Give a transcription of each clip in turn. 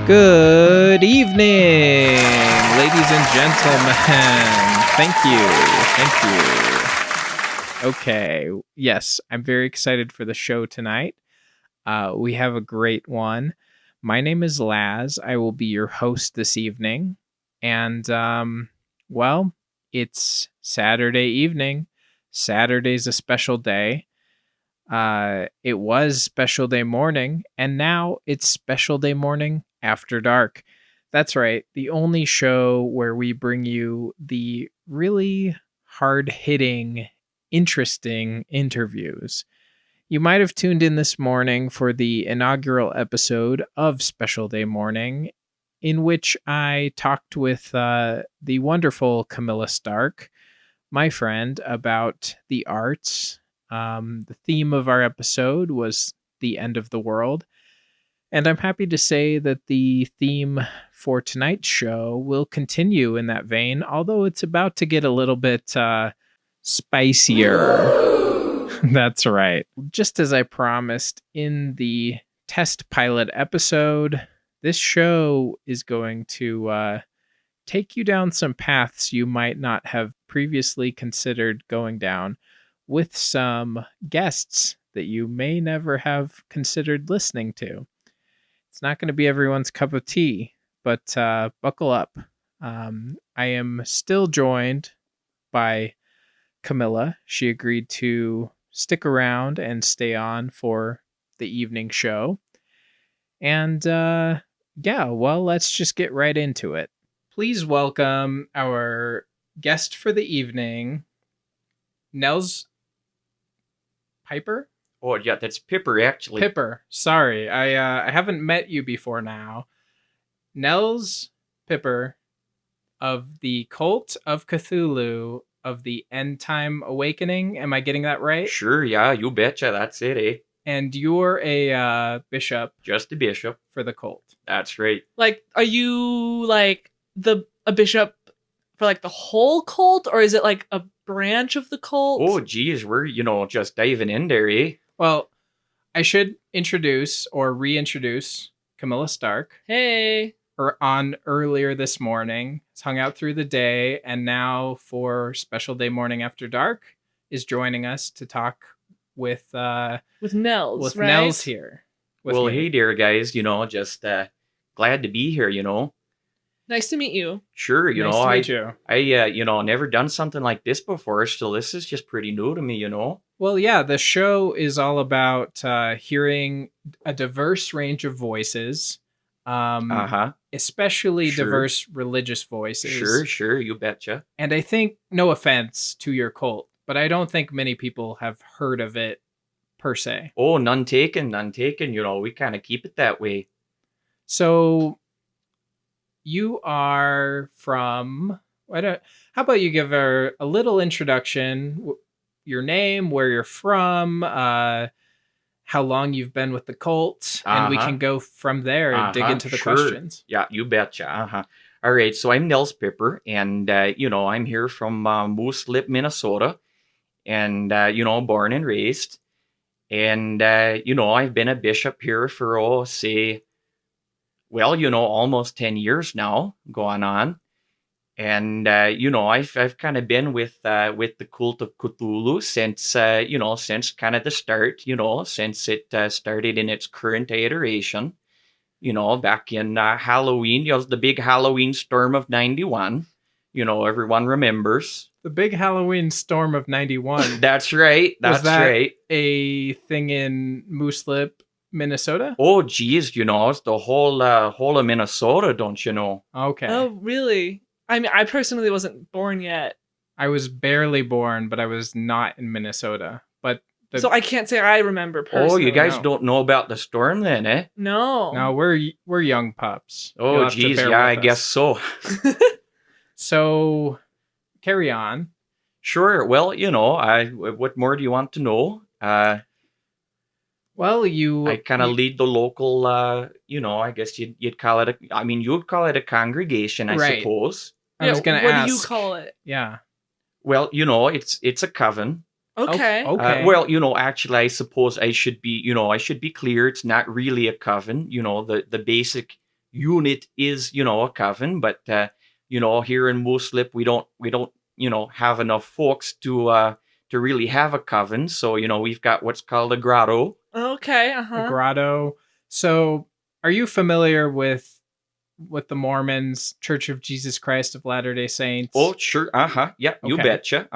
Good evening, ladies and gentlemen. Thank you. Okay. Yes, I'm very excited for the show tonight. We have a great one. My name is Laz. I will be your host this evening. And, well, it's Saturday evening. Saturday's a special day. It was special day morning, and now it's special day morning after dark. That's right, the only show where we bring you the really hard hitting, interesting interviews. You might have tuned in this morning for the inaugural episode of Special Day Morning, in which I talked with the wonderful Camilla Stark, my friend, about the arts. The theme of our episode was the end of the world. And I'm happy to say that the theme for tonight's show will continue in that vein, although it's about to get a little bit spicier. That's right. Just as I promised in the test pilot episode, this show is going to take you down some paths you might not have previously considered going down, with some guests that you may never have considered listening to. It's not going to be everyone's cup of tea, but buckle up. I am still joined by Camilla. She agreed to stick around and stay on for the evening show. And let's just get right into it. Please welcome our guest for the evening, Nels Piper? Oh, yeah, that's Pipper, actually. Pipper. Sorry, I haven't met you before now. Nels Pipper of the Cult of Cthulhu of the End Time Awakening. Am I getting that right? Sure, yeah, you betcha. That's it, eh? And you're a bishop. Just a bishop. For the cult. That's right. Like, are you like a bishop for like the whole cult, or is it like a branch of the cult? Oh, geez, we're, just diving in there, eh? Well, I should introduce or reintroduce Camilla Stark. Hey. On earlier this morning, has hung out through the day, and now for Special Day Morning After Dark is joining us to talk with Nels, with right? Nels here. Well, hey there, guys. Just glad to be here. Nice to meet you. Sure, Nice to meet you. I never done something like this before, so this is just pretty new to me. Well, yeah, the show is all about hearing a diverse range of voices. Especially Sure. Diverse religious voices. Sure, you betcha. And I think, no offense to your cult, but I don't think many people have heard of it per se. Oh, none taken. We kind of keep it that way. So you are from, how about you give her a little introduction, your name, where you're from, how long you've been with the cult, and we can go from there and dig into the sure. questions. Yeah, you betcha. All right, so I'm Nels Pipper, and, I'm here from Moose Lip, Minnesota, and, born and raised. And, I've been a bishop here for, almost 10 years now going on. And, I've kind of been with the Cult of Cthulhu since kind of the start, since it started in its current iteration, back in Halloween. It was the big Halloween storm of 91. Everyone remembers. The big Halloween storm of 91. That's right. Was that right. a thing in Moose Lip, Minnesota? Oh, geez, it's the whole of Minnesota, don't you know? Okay. Oh, really? I mean, I personally wasn't born yet. I was barely born, but I was not in Minnesota. But so I can't say I remember personally. Oh, you guys no. don't know about the storm then, eh? No. No, we're young pups. You'll Oh, have to geez, bear yeah, I with us. guess so. So, carry on. Sure. Well, what more do you want to know? Well, you... I kind of lead the local, I guess you'd call it you'd call it a congregation, I Right. suppose. I was going to What ask. do you call it? Yeah. Well, it's a coven. Okay. Okay. Well, actually, I suppose I should be clear. It's not really a coven. The unit is, a coven, but here in Mooslip we don't have enough folks to really have a coven. So, we've got what's called a grotto. Okay, A grotto. So, are you familiar with the Mormons, Church of Jesus Christ of Latter-day Saints? Oh, sure. Yeah, you Okay. betcha.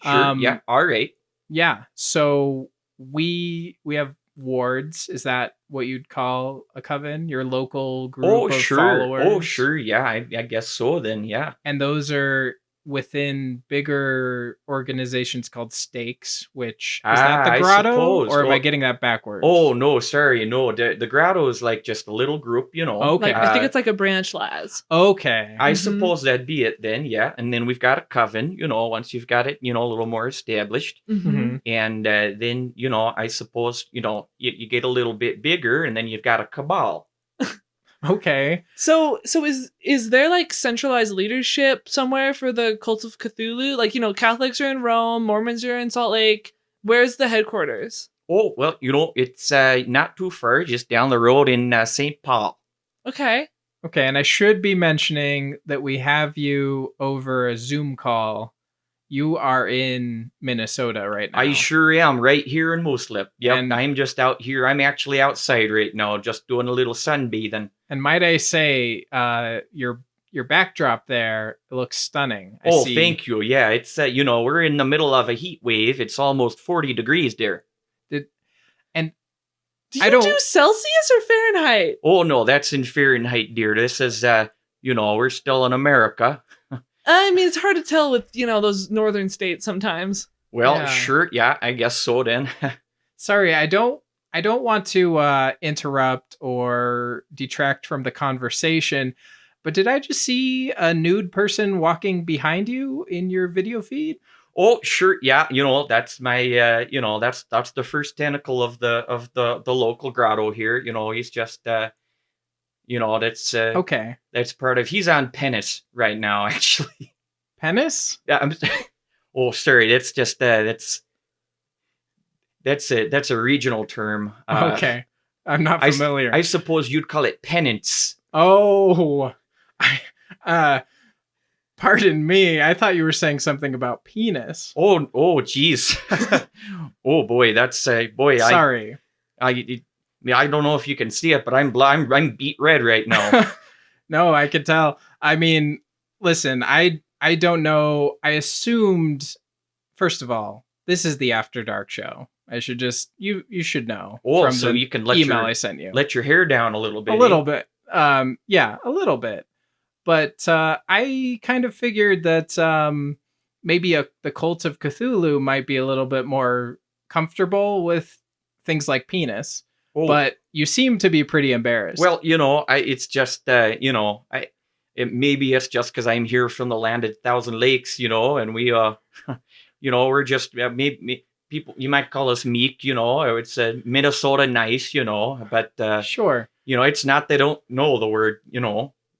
Sure. Yeah. All right. Yeah. So we have wards. Is that what you'd call a coven? Your local group Oh, of sure. followers? Oh, sure. Yeah, I guess so then. Yeah. And those are within bigger organizations called stakes, which is that the I grotto, suppose. or am I Oh, getting that backwards? oh no, sorry. No, the grotto is like just a little group, Okay. Like I think it's like a branch, Laz. Okay. I Mhm. suppose that'd be it then, yeah. And then we've got a coven, once you've got it, a little more established. Mm-hmm. And then, I suppose, you get a little bit bigger, and then you've got a cabal. Okay. So is there like centralized leadership somewhere for the cult of Cthulhu? Like, Catholics are in Rome, Mormons are in Salt Lake. Where's the headquarters? Oh, well, it's not too far, just down the road in St. Paul. Okay. Okay. And I should be mentioning that we have you over a Zoom call. You are in Minnesota right now. I sure am, right here in Mooslip. Yep, And- I'm just out here. I'm actually outside right now, just doing a little sunbathing. And might I say, your backdrop there looks stunning. I Oh, see. thank you. Yeah, it's we're in the middle of a heat wave. It's almost 40 degrees there. Do I you don't- do Celsius or Fahrenheit? Oh no, that's in Fahrenheit, dear. This is we're still in America. I mean, it's hard to tell with, those northern states sometimes. Well, Yeah. sure, yeah, I guess so then. Sorry, I don't want to interrupt or detract from the conversation, but did I just see a nude person walking behind you in your video feed? Oh, sure, yeah, that's my that's the first tentacle of the local grotto here. He's just that's Okay. that's part of he's on penance right now, actually. Penis? Yeah, oh, sorry, that's just that's a regional term. Okay. I'm not familiar. I suppose you'd call it penance. Oh. Pardon me. I thought you were saying something about penis. Oh, geez. Oh boy, that's boy. Sorry. I don't know if you can see it, but I'm beat red right now. No, I could tell. I mean, listen, I don't know. I assumed, first of all, this is the After Dark show. I should just you should know. Oh, from so the you can let email your I sent you. let your hair down a little bit. A little bit. Yeah, a little bit. But I kind of figured that maybe the cult of Cthulhu might be a little bit more comfortable with things like penis. Oh, But you seem to be pretty embarrassed. well, it's just maybe it's just because I'm here from the land of thousand lakes, and we we're just maybe people, you might call us meek, or it's Minnesota nice, but sure. it's not they don't know the word,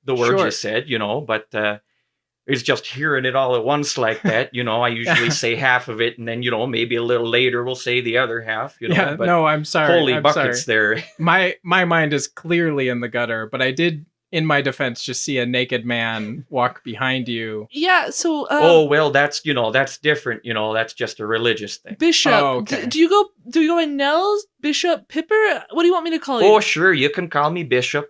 the word Sure. you said, but it's just hearing it all at once like that, I usually say half of it, and then maybe a little later we'll say the other half, Yeah, but no, I'm sorry. holy I'm buckets sorry. there. My mind is clearly in the gutter, but I did, in my defense, just see a naked man walk behind you. Yeah, so Oh well, that's that's different. That's just a religious thing. Bishop. Oh, okay. Do you go by Nels? Bishop Pipper? What do you want me to call you? Oh sure, you can call me Bishop.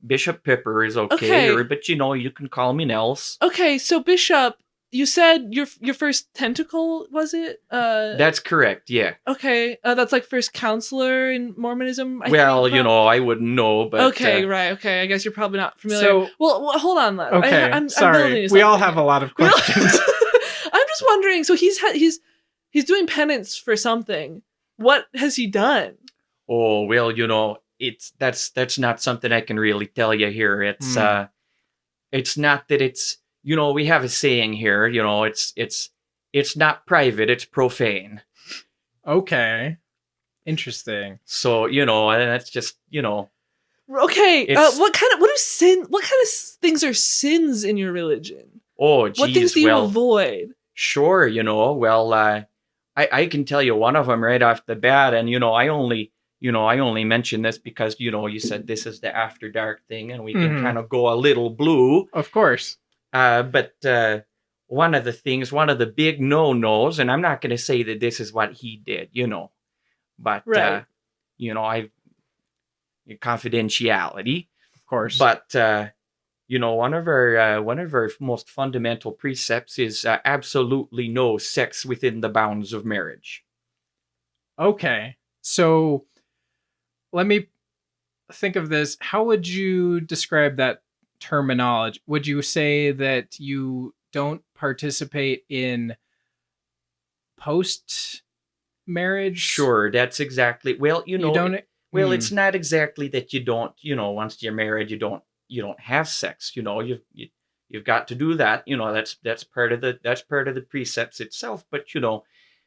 Bishop Pipper is okay. Okay. But you can call me Nels. Okay, so Bishop, you said your first tentacle, was it? That's correct. Yeah. Okay, that's like first counselor in Mormonism. I Well, think, I wouldn't know, but Okay, right. Okay, I guess you're probably not familiar. So- well, hold on, Lev. Okay, I'm sorry. building We all something have here. a lot of We all- questions. I'm just wondering. So he's doing penance for something. What has he done? oh well, that's not something I can really tell you here. It's it's not that it's we have a saying here. It's not private. It's profane. Okay. Interesting. So and that's just Okay, It's- what kind of things are sins in your religion? oh geez, What things do you well. avoid? Sure, well, I can tell you one of them right off the bat, and I only I only mention this because, you said this is the After Dark thing and we can Mhm. kind of go a little blue. Of course. But one of the big no-nos, and I'm not going to say that this is what he did, but, Right. I've confidentiality. Of course. But one of our most fundamental precepts is absolutely no sex within the bounds of marriage. Okay. So let me think of this. How would you describe that terminology? Would you say that you don't participate in post marriage? Sure, that's exactly. Well, You don't. well, it's not exactly that you don't. Once you're married, you don't have sex. You've got to do that. That's part of the precepts itself. But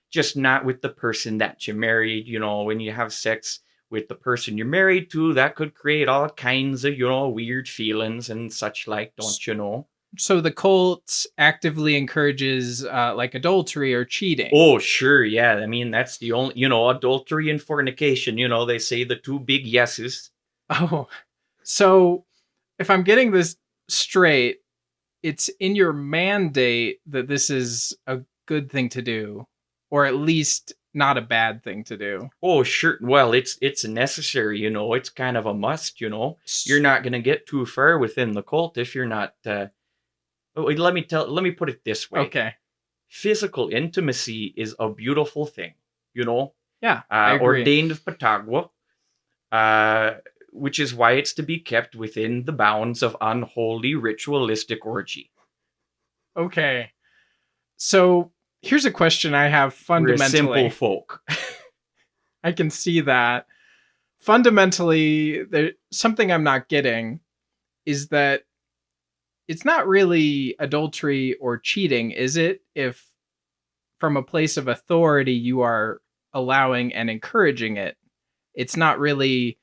just not with the person that you're married. When you have sex with the person you're married to, that could create all kinds of weird feelings and such like. Don't you know? So the cult actively encourages like adultery or cheating. Oh, sure, yeah. I mean, that's the only, adultery and fornication. They say the two big yeses. Oh, so if I'm getting this straight, it's in your mandate that this is a good thing to do, or at least not a bad thing to do. Oh, sure. Well, it's necessary. It's kind of a must. You're not going to get too far within the cult if you're not. Let me put it this way. Okay. Physical intimacy is a beautiful thing. Yeah, I agree. Ordained of Patagua, which is why it's to be kept within the bounds of unholy ritualistic orgy. Okay. So here's a question I have fundamentally. We're simple folk. I can see that. Fundamentally, something I'm not getting is that it's not really adultery or cheating, is it? If from a place of authority you are allowing and encouraging it, it's not really.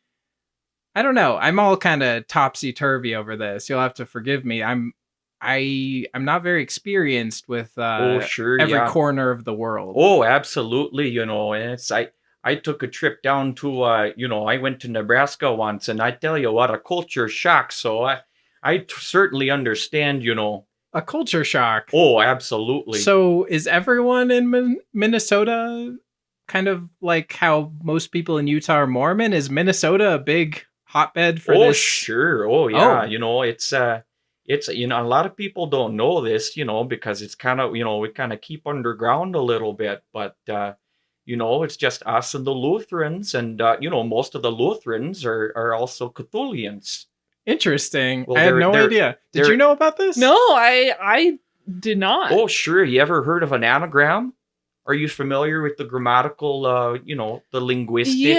I don't know. I'm all kind of topsy-turvy over this. You'll have to forgive me. I'm not very experienced with sure, every yeah. corner of the world. Oh, absolutely. And it's I took a trip down to I went to Nebraska once, and I tell you what, a culture shock. So I certainly understand. A culture shock. Oh, absolutely. So is everyone in Minnesota kind of like how most people in Utah are Mormon? Is Minnesota a big hotbed for this? Oh, sure. Oh, yeah. It's a lot of people don't know this, because it's kind of, we kind of keep underground a little bit, but it's just us and the Lutherans, and most of the Lutherans are also Cthulians. Interesting. Well, I had no idea. Did you know about this? No, I did not. Oh, sure. You ever heard of an anagram? Are you familiar with the grammatical, the linguistic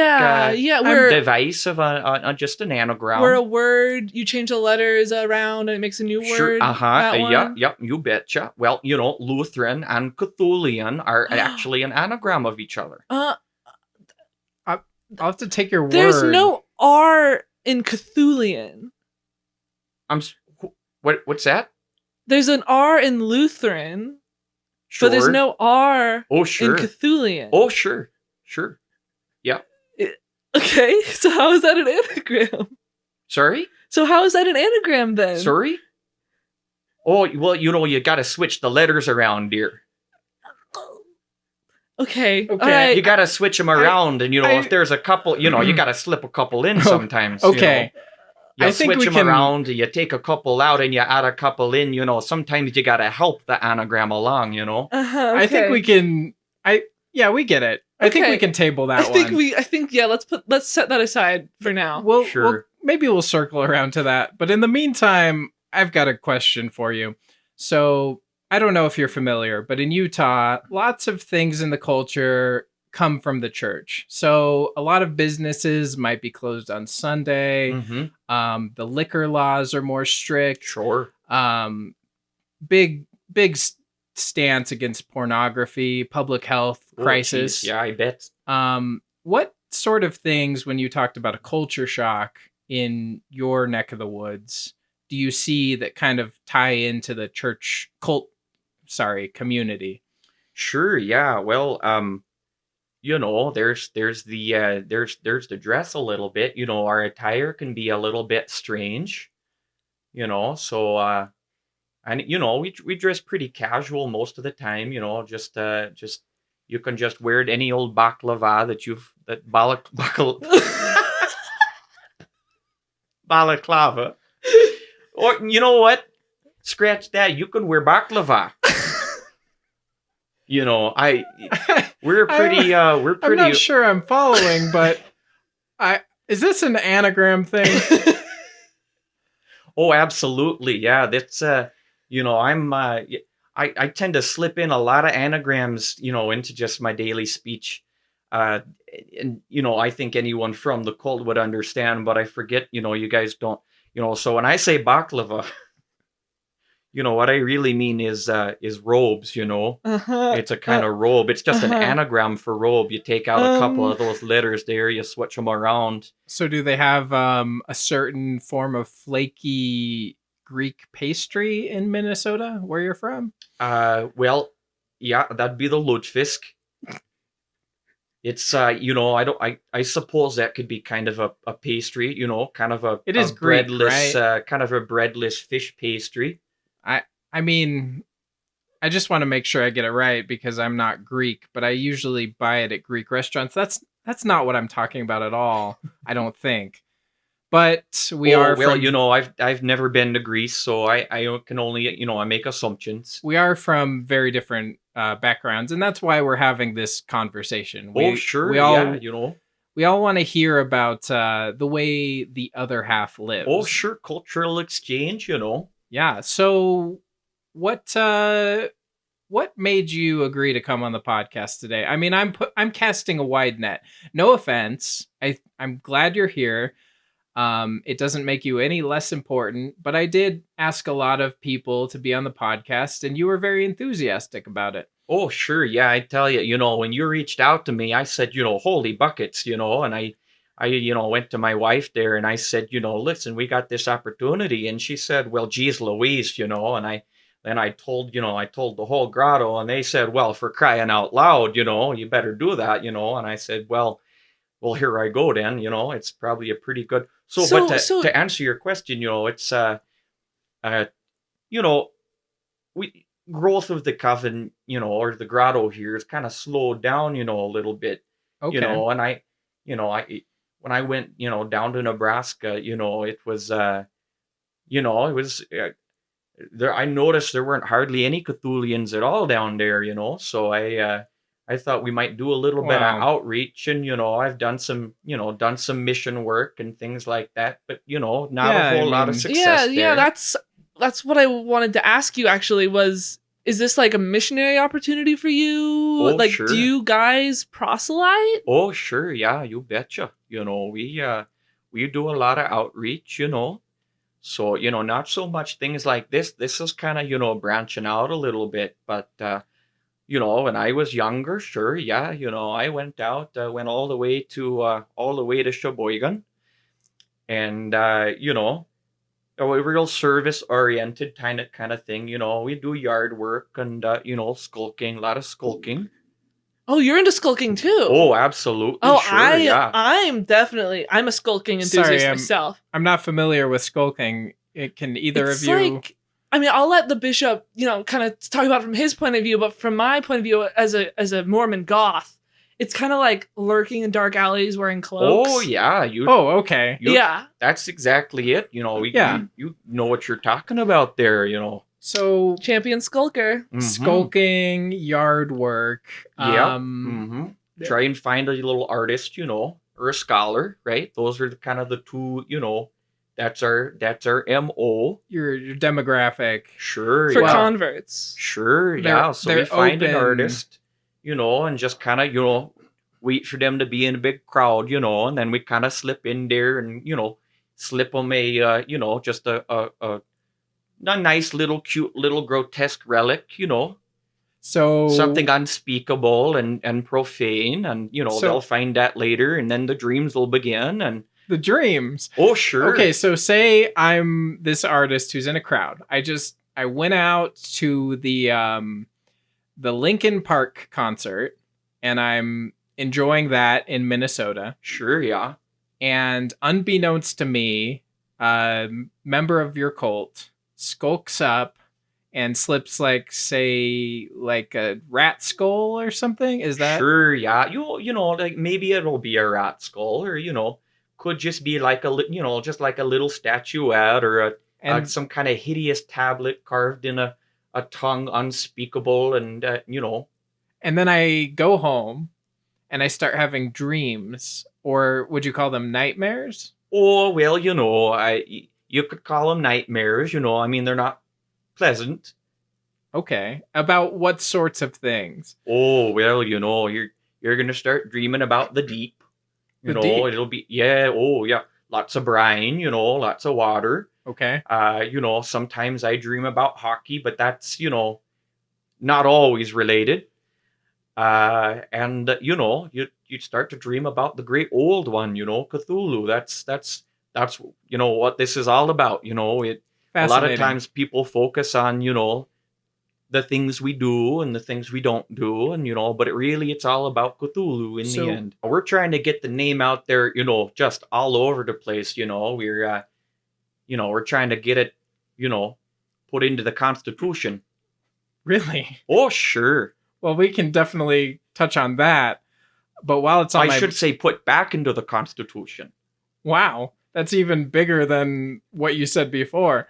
device of just an anagram? Where a word, you change the letters around and it makes a new Sure. word. Yeah, you betcha. Well, Lutheran and Cthulian are actually an anagram of each other. I'll have to take your word. There's no R in Cthulian. What's that? There's an R in Lutheran. Sure. But there's no R in Cthulian. Oh, sure. Yeah. Okay, so how is that an anagram? Sorry? So how is that an anagram then? Sorry? Oh, well, you got to switch the letters around, dear. Okay. All right. You got to switch them around, and, if there's a couple, you got to slip a couple in sometimes. Okay. You switch them around, you take a couple out, and you add a couple in. Sometimes you got to help the anagram along. Okay. I think we can. We get it. I think we can table that one. I think let's set that aside for now. Sure. Maybe we'll circle around to that. But in the meantime, I've got a question for you. So I don't know if you're familiar, but in Utah, lots of things in the culture come from the church. So a lot of businesses might be closed on Sunday. Mm-hmm. The liquor laws are more strict. Sure. Big stance against pornography, public health crisis. Yeah, I bet. What sort of things, when you talked about a culture shock in your neck of the woods, do you see that kind of tie into the church community? Sure. Yeah. Well, you know, there's the dress a little bit. You know, our attire can be a little bit strange. You know, so and you know, we dress pretty casual most of the time. You know, just you can just wear any old baklava balaclava. Or you know what? Scratch that. You can wear baklava. You know, we're pretty I'm not sure I'm following, but is this an anagram thing? Oh, absolutely. Yeah, that's you know, I tend to slip in a lot of anagrams, you know, into just my daily speech. Uh and you know, I think anyone from the cult would understand, but I forget, you know, you guys don't, you know, so when I say baklava, you know, what I really mean is robes, you know. Uh-huh. It's a kind of robe. It's just an uh-huh. anagram for robe. You take out a couple Um, of those letters there, you switch them around. So do they have a certain form of flaky Greek pastry in Minnesota, where you're from? Well, yeah, that'd be the lutefisk. It's you know, I suppose that could be kind of a pastry, you know, kind of It a is Greek, breadless right? kind of a breadless fish pastry. I mean, I just want to make sure I get it right because I'm not Greek, but I usually buy it at Greek restaurants. That's not what I'm talking about at all, I don't think. But we Oh, are well, you from know, I've never been to Greece, so I can only, you know, I make assumptions. we are from very different backgrounds, and that's why we're having this conversation. Oh, We sure, we yeah, all you know. we all want to hear about the way the other half Oh, lives. sure, cultural exchange, you know. Yeah. So what what made you agree to come on the podcast today? I mean, I'm casting a wide net. No offense. I'm glad you're here. It doesn't make you any less important, but I did ask a lot of people to be on the podcast, and you were very enthusiastic about it. Oh, sure. Yeah, I tell you, you know, when you reached out to me, I said, you know, holy buckets, you know, and you know, went to my wife there and I said, you know, listen, we got this opportunity. And she said, well, geez, Louise, you know, and then I told, you know, I told the whole grotto and they said, well, for crying out loud, you know, you better do that, you know. And I said, well, here I go then, you know, it's probably a pretty good. So, but so to answer your question, you know, it's, uh, you know, we growth of the coven, you know, or the grotto here is kind of slowed down, you know, a little bit, you Okay. know, and you know, when I went, you know, down to Nebraska, you know, it was, you know, it was there. I noticed there weren't hardly any Cthulians at all down there, you know, so I thought we might do a little bit of Wow. outreach, and you know, I've done some, you know, done some mission work and things like that, but you know, not a Yeah, I whole lot of mean, yeah, success yeah, there. that's what I wanted to ask you actually was is this like a missionary opportunity for you? Oh, Like do sure. you guys proselyte? Oh, sure. Yeah, you betcha. You know, we do a lot of outreach, you know. So, you know, not so much things like this. This is kind of, you know, branching out a little bit, but you know, when I was younger, sure, yeah, you know, I went out, went all the way to Sheboygan and you know, a real service oriented kind of thing, you know. We do yard work and you know, skulking, a lot of skulking. Oh, you're into skulking too. Oh, absolutely, Oh, sure, yeah. I'm a skulking sorry, enthusiast myself. I'm not familiar with skulking. Can either of It's you? like I mean, I'll let the bishop, you know, kind of talk about it from his point of view, but from my point of view as a Mormon goth, it's kind of like lurking in dark alleys wearing cloaks. Oh yeah, Oh, okay. Yeah. that's exactly it. You know, Yeah. you know what you're talking about there. You know, So Champion skulker. Mhm. skulking, yard work. Yep. Try and find a little artist, you know, or a scholar, right? Those are the kind of the two. You know, that's our MO. Your demographic. Sure, For yeah, converts. sure, They're- yeah. So we they're find an open. artist, you know, and just kind of, you know, wait for them to be in a big crowd, you know, and then we kind of slip in there and, you know, slip them a, you know, just a nice little cute little grotesque relic, you know, So something unspeakable and profane, and you know, So- they'll find that later, and then the dreams will begin. And the dreams. oh, sure, Okay, so say I'm this artist who's in a crowd. I went out to the Linkin Park concert, and I'm enjoying that in Minnesota. Sure, yeah. And unbeknownst to me, a member of your cult skulks up and slips like, say, like a rat skull or something. Is that Sure, yeah. You know, like maybe it'll be a rat skull, or could just be like just like a little statuette, or and some kind of hideous tablet carved in a tongue unspeakable, and and then I go home and I start having dreams, or would you call them nightmares? oh well, you could call them nightmares. I mean, they're not pleasant. Okay. About what sorts of things? Oh well, you're gonna start dreaming about the deep. The deep? It'll be, yeah. Oh yeah, lots of brine. Lots of water. Okay. Sometimes I dream about hockey, but that's not always related. And you start to dream about the great old one. Cthulhu. That's what this is all about. A lot of Fascinating. times people focus on the things we do and the things we don't do, and but it's all about Cthulhu in So- the end. We're trying to get the name out there, just all over the place. We're trying to get it, put into the Constitution. Really? Oh, sure. Well, we can definitely touch on that. But while it's on I should say put back into the Constitution. Wow, that's even bigger than what you said before.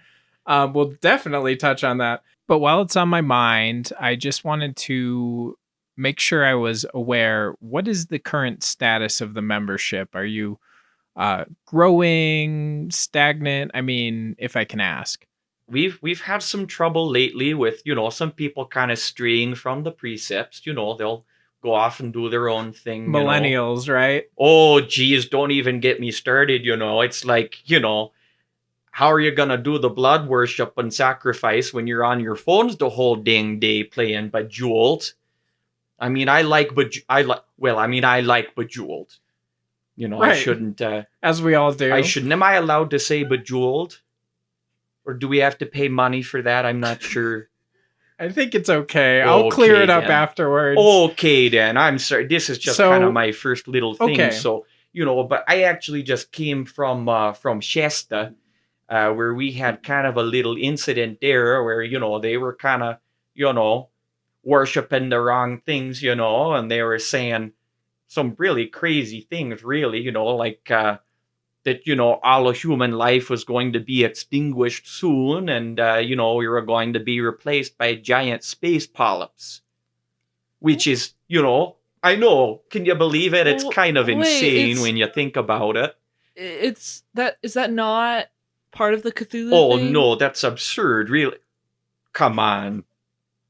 We'll definitely touch on that. But while it's on my mind, I just wanted to make sure I was aware. What is the current status of the membership? Are you growing, stagnant? I mean, if I can ask. We've had some trouble lately with some people kind of straying from the precepts. They'll go off and do their own thing. Millennials, right? Oh, geez, don't even get me started. It's like, how are you gonna do the blood worship and sacrifice when you're on your phones the whole dang day playing Bejeweled? I mean, I like Bejeweled. I Right. shouldn't. As we all do. I shouldn't. Am I allowed to say Bejeweled? Or do we have to pay money for that? I'm not sure. I think it's okay. I'll clear Okay, it up then. afterwards. Okay, then. I'm sorry. This is just So- kind of my first little thing. Okay. So, but I actually just came from Shasta, where we had kind of a little incident there where, they were kind of, worshiping the wrong things, and they were saying some really crazy things, really, like that, all of human life was going to be extinguished soon, and, we were going to be replaced by giant space polyps, which is, I know, can you believe it? It's Well, kind of wait, insane it's- when you think about it. Is that not part of the Cthulhu Oh, thing? no, that's absurd, really. Come on,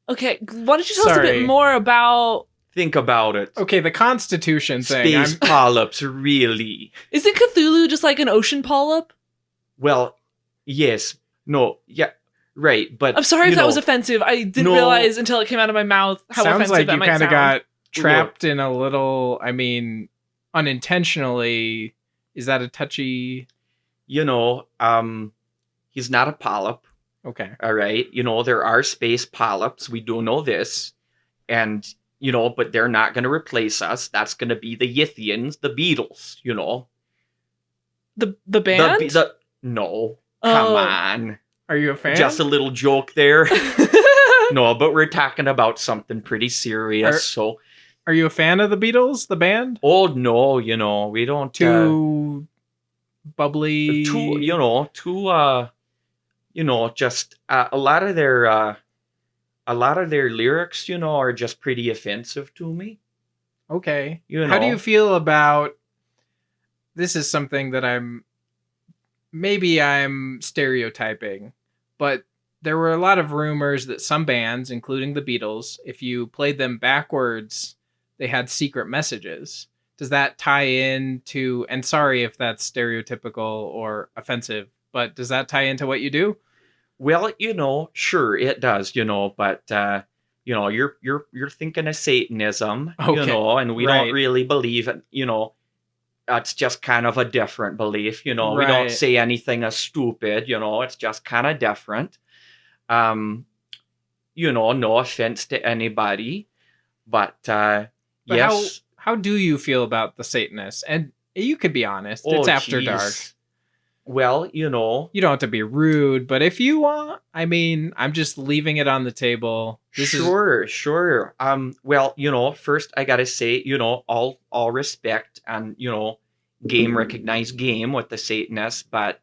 Okay, why don't you tell us a Sorry. bit more about... think about it. Okay, the Constitution thing. Space polyps, really? Isn't Cthulhu just like an ocean polyp? Well, yes, no, yeah, right, but I'm sorry if that was know, offensive. I didn't No. realize until it came out of my mouth how Sounds offensive like that you might kind of sound. got trapped in a little, I mean, unintentionally. Is that a touchy? he's not a polyp. Okay. All right. There are space polyps. We do know this. And, but they're not going to replace us. That's going to be the Yithians, the Beatles, The band? No. Come Oh. on. Are you a fan? Just a little joke there. No, but we're talking about something pretty serious. So, Are you a fan of the Beatles, the band? oh, no, we don't. Too bubbly. Just a lot of their lyrics, are just pretty offensive to me. Okay. You How do know. you feel about? This is something that I'm stereotyping, but there were a lot of rumors that some bands, including the Beatles, if you played them backwards, they had secret messages. Does that tie into, and sorry if that's stereotypical or offensive, but does that tie into what you do? Well, sure it does, but you're thinking of Satanism, Okay, and we right. don't really believe it, It's just kind of a different belief, We don't Right. say anything as stupid, it's just kind of different. No offense to anybody, but But yes. how do you feel about the Satanists? And you could be honest. Oh, It's after geez. dark. Well, you know, You don't have to be rude, but if you want, I mean, I'm just leaving it on the table. sure. Well, you know, first I gotta say, you know, all respect and you know, game recognized game with the Satanists, but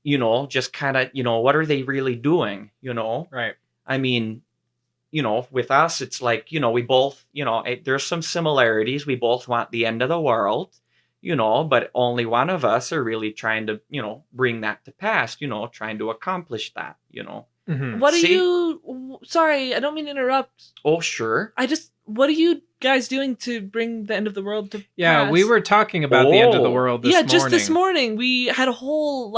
you know, just kind of, you know, what are they really doing? You know, Right. I mean, you know, with us, it's like, you know, we both, you know, there's some similarities. We both want the end of the world, you know, but only one of us are really trying to, you know, bring that to pass, you know, trying to accomplish that, you know. Mhm. What are See? you? Sorry, I don't mean to interrupt. Oh, sure. What are you guys doing to bring the end of the world to Yeah, pass? we were talking about the end of the Oh. world this morning. just this morning we had a whole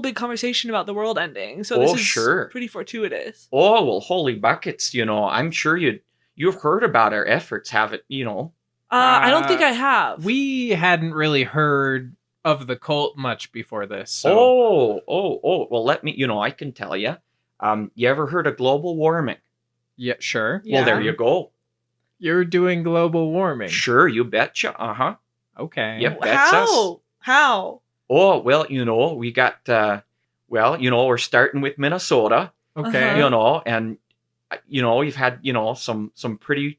big conversation about the world ending. So this Oh, is sure. pretty fortuitous. Oh, well, holy buckets, you know, I'm sure you've heard about our efforts, haven't, you know. I don't think I have. We hadn't really heard of the cult much before this. So Oh, well, let me, you know, I can tell you. You ever heard of global warming? yeah, sure. Yeah. Well, there you go. You're doing global warming. Sure, you betcha. Uh-huh. Okay. Yep. That's us. How? Oh, well, you know, we got, well, you know, we're starting with Minnesota, Okay. Uh-huh. you know, and, you know, you've had, you know, some pretty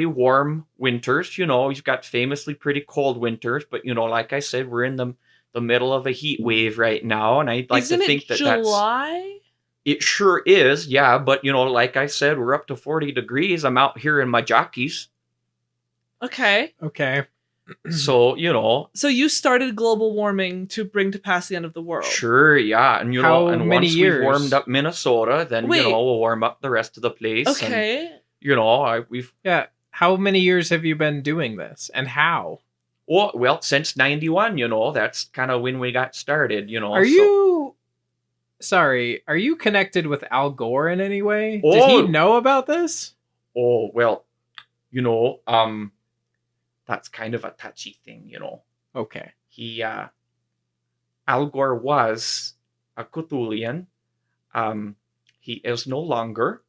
warm winters, you know, you've got famously pretty cold winters, but, you know, like I said, we're in the middle of a heat wave right now, and I'd like Isn't to think it that's... July? It sure is, yeah, but, you know, like I said, we're up to 40 degrees. I'm out here in my jockeys, Okay. Okay. so, you know, So you started global warming to bring to pass the end of the world. sure, yeah, and you How know, and many once years? we've warmed up Minnesota, then Wait. you know we'll warm up the rest of the place. And, Okay. you know, we've Yeah. How many years have you been doing this, and how? well since '91. You know, that's kind of when we got started. You know, Are so- you? Sorry, are you connected with Al Gore in any way? Did Oh. he know about this? Oh well, you know, that's kind of a touchy thing. You know, Okay. he Al Gore was a Cthulian. He is no longer,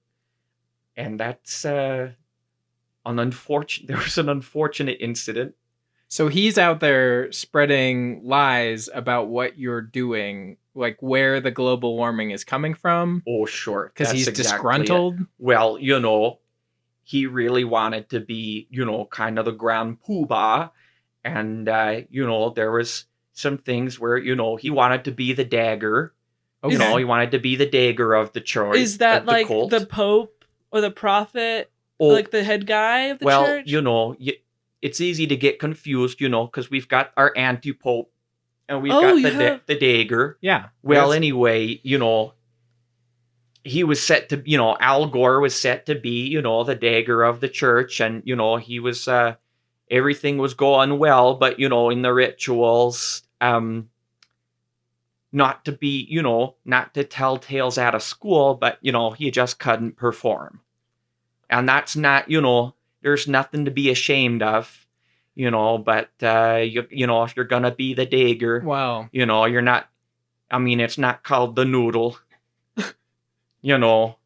and that's an unfortunate. There was an unfortunate incident. So he's out there spreading lies about what you're doing, like where the global warming is coming from, Oh, sure, because that's he's exactly it. disgruntled. Well, you know, he really wanted to be, you know, kind of the grand poobah, and you know, there was some things where, you know, he wanted to be the dagger. Okay. You know, he wanted to be the dagger of the church. Is that of the like cult. the Pope or the prophet, Oh, like the head guy of the well, church? you know, it's easy to get confused, you know, because we've got our anti-pope and we've Oh, got you the have- the dagger. Yeah. Well, Yes. anyway, you know, he was set to, you know, Al Gore was set to be, you know, the dagger of the church, and you know, he was everything was going well, but you know, in the rituals, not to be, you know, not to tell tales out of school, but you know, he just couldn't perform. And that's not, you know, there's nothing to be ashamed of, you know, but you know, if you're gonna be the dagger, Well, you know, you're not, I mean, it's not called the noodle. You know,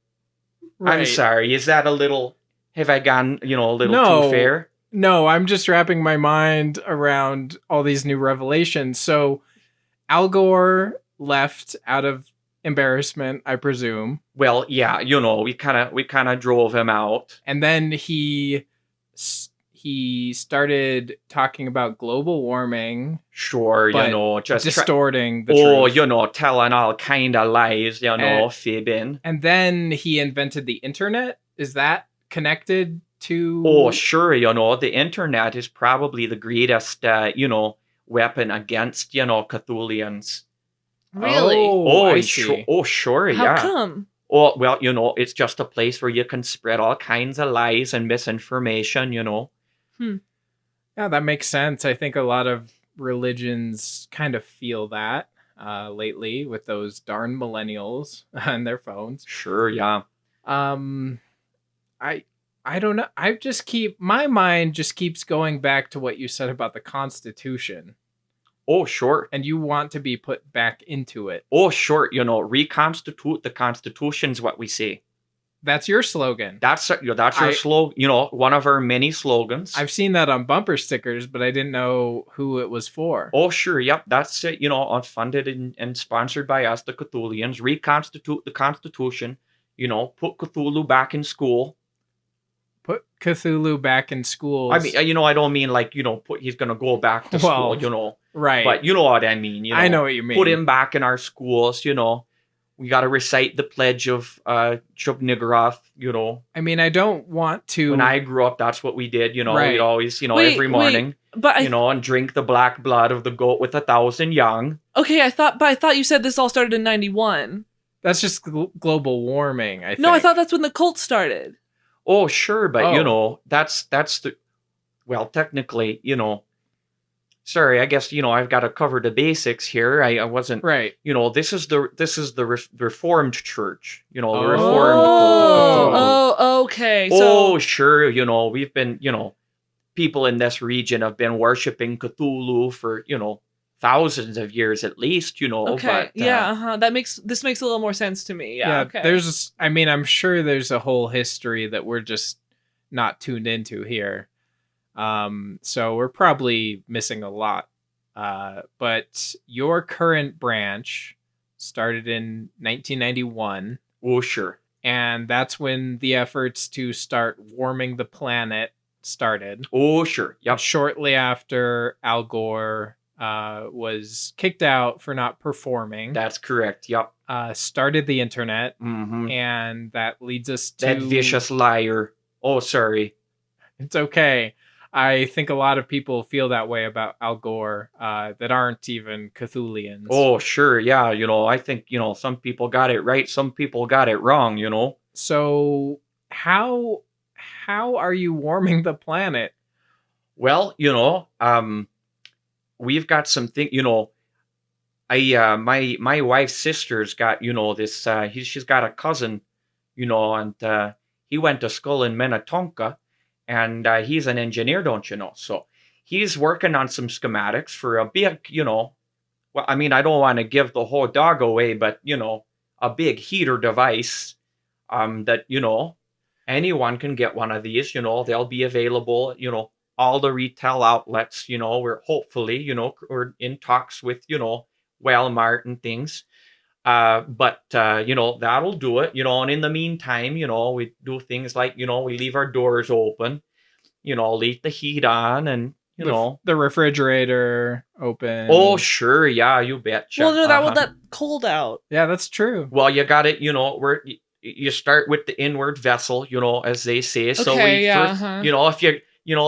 I'm right. sorry. Is that a little, have I gone, you know, a little No. too fair? No, I'm just wrapping my mind around all these new revelations. So Al Gore left out of embarrassment, I presume. Well, yeah, you know, we kind of drove him out. And then he started talking about global warming, Sure, But you know, just distorting the oh, truth. you know, telling all kind of lies, you know, fibbing. And then he invented the internet. Is that connected to? Oh, sure, you know, the internet is probably the greatest, you know, weapon against, you know, Cthulians. Really? Oh, I sure. see. Oh, sure, How yeah. come? Oh, well, you know, it's just a place where you can spread all kinds of lies and misinformation, you know. Yeah, that makes sense. I think a lot of religions kind of feel that lately with those darn millennials on their phones. Sure, yeah. I don't know. My mind just keeps going back to what you said about the Constitution, Oh, sure. and you want to be put back into it. Oh, sure. You know, reconstitute the Constitution's what we say. That's your slogan. That's our slogan. One of our many slogans. I've seen that on bumper stickers, but I didn't know who it was for. Oh, sure. Yep. That's it. Funded and sponsored by us, the Cthulhians. Reconstitute the Constitution. Put Cthulhu back in school. Put Cthulhu back in schools. I mean, I don't mean like, he's going to go back to school, Right. But you know what I mean. I know what you mean. Put him back in our schools, We got to recite the pledge of Chub-Niggurath, I mean, I don't want to... When I grew up, that's what we did, Right. We'd always, every morning, but and drink the black blood of the goat with 1,000 young. Okay, I thought you said this all started in 91. That's just global warming, I think. No, I thought that's when the cult started. Oh, sure, but Oh. that's the technically, sorry, I guess I've got to cover the basics here. I wasn't Right. This is the Reformed Church, the Oh. Reformed cult of Cthulhu. Oh, okay. Oh, sure, we've been, people in this region have been worshiping Cthulhu for, thousands of years at least, Okay. but This makes a little more sense to me. Yeah. Okay. I'm sure there's a whole history that we're just not tuned into here. So we're probably missing a lot. But your current branch started in 1991. oh, sure. And that's when the efforts to start warming the planet started. Oh, sure. Yep. Shortly after Al Gore was kicked out for not performing. That's correct. Yep. Started the internet. Mm-hmm. And that leads us to... That vicious liar. Oh, sorry. It's okay. I think a lot of people feel that way about Al Gore that aren't even Cthulians. Oh, sure. Yeah. I think, some people got it right. Some people got it wrong, So how are you warming the planet? Well, we've got something, my wife's sister's got, this, she's got a cousin, and he went to school in Minnetonka, and he's an engineer, don't you know? So he's working on some schematics for a big, well, I mean, I don't want to give the whole dog away, but, a big heater device that, anyone can get one of these, they'll be available, all the retail outlets, we're hopefully, we're in talks with, Walmart and things. But that'll do it, and in the meantime, we do things like, we leave our doors open, leave the heat on and, the refrigerator open. Oh, sure. Yeah, you betcha. Well, no, that will let cold out. Yeah, that's true. Well, you got it, you start with the inward vessel, as they say. So Okay, if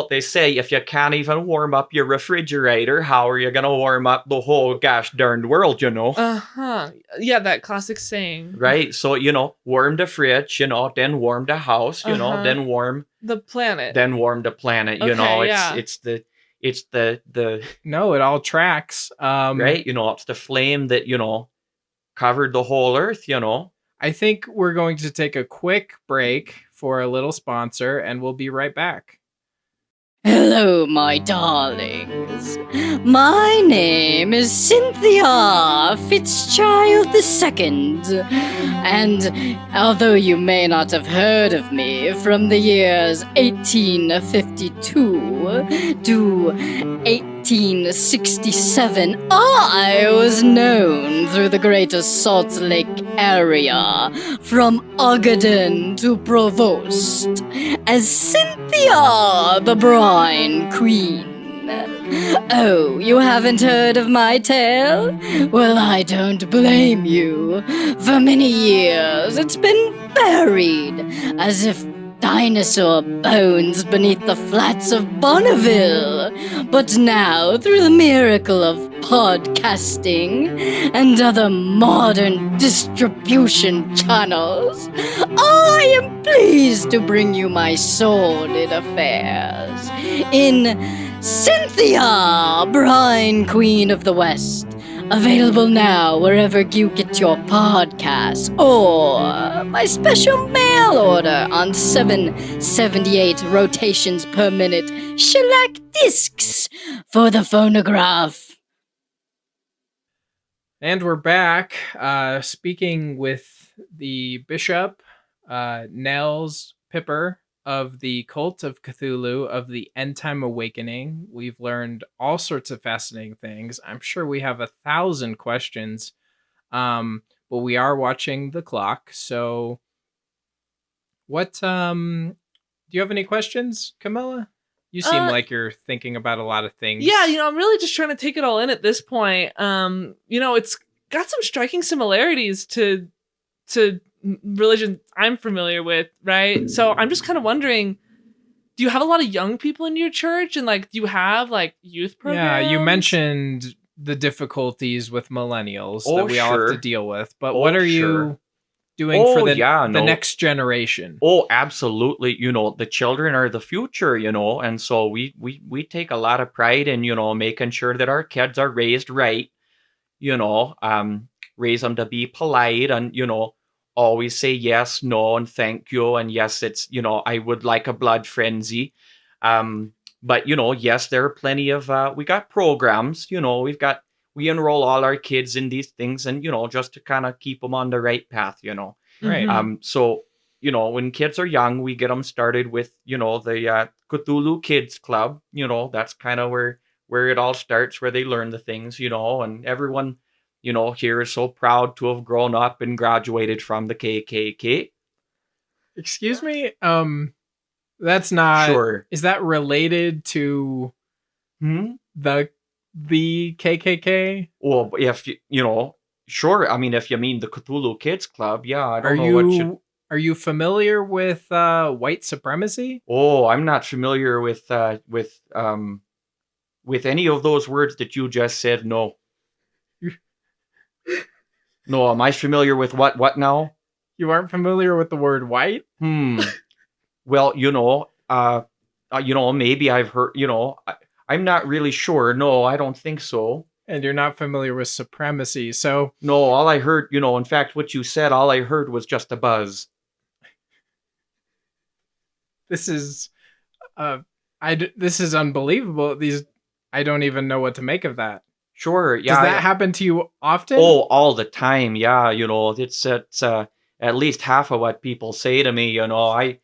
they say if you can't even warm up your refrigerator, how are you going to warm up the whole gosh darned world, Yeah, that classic saying. Right? So, warm the fridge, then warm the house, then warm the planet. warm the planet, Okay, it's the No, it all tracks. right? It's the flame that, covered the whole earth, I think we're going to take a quick break for a little sponsor, and we'll be right back. Hello, my darlings. My name is Cynthia Fitzchild II, and although you may not have heard of me from the years 1852 to 1867, I was known through the greater Salt Lake area, from Ogaden to Provost, as Cynthia the Brine Queen. Oh, you haven't heard of my tale? Well, I don't blame you. For many years, it's been buried, as if dinosaur bones beneath the flats of Bonneville. But now, through the miracle of podcasting and other modern distribution channels, I am pleased to bring you my sordid affairs in Cynthia, Brine Queen of the West. Available now wherever you get your podcasts, or my special mail order on 778 rotations per minute shellac discs for the phonograph. And we're back, speaking with the bishop Nels Pipper of the Cult of Cthulhu of the End Time Awakening. We've learned all sorts of fascinating things. I'm sure we have 1,000 questions, but we are watching the clock. So, what? Do you have any questions, Camilla? You seem like you're thinking about a lot of things. Yeah, I'm really just trying to take it all in at this point. It's got some striking similarities to religion I'm familiar with, right? So I'm just kind of wondering, do you have a lot of young people in your church, and like, do you have like youth programs? Yeah, you mentioned the difficulties with millennials that we all have to deal with, but what are you doing for the next generation? Oh, absolutely. The children are the future, and so we take a lot of pride in, making sure that our kids are raised right, raise them to be polite and, always say yes, no, and thank you. And yes, it's, I would like a blood frenzy. But, yes, there are plenty of, we got programs, we enroll all our kids in these things and, just to kind of keep them on the right path, Right. So, when kids are young, we get them started with, the Cthulhu Kids Club, that's kind of where it all starts, where they learn the things, and everyone, here is so proud to have grown up and graduated from the KKK. Excuse me? That's not... Sure. Is that related to the KKK? Well, if sure. I mean, if you mean the Cthulhu Kids Club, yeah. I don't know Are you familiar with white supremacy? Oh, I'm not familiar with any of those words that you just said. No. No, am I familiar with what now? You aren't familiar with the word white? Well, maybe I've heard, I'm not really sure. No, I don't think so. And you're not familiar with supremacy, so... No, all I heard, in fact, what you said, all I heard was just a buzz. This is... this is unbelievable. I don't even know what to make of that. Sure, yeah. Does that happen to you often? Oh, all the time, yeah. It's at least half of what people say to me. All I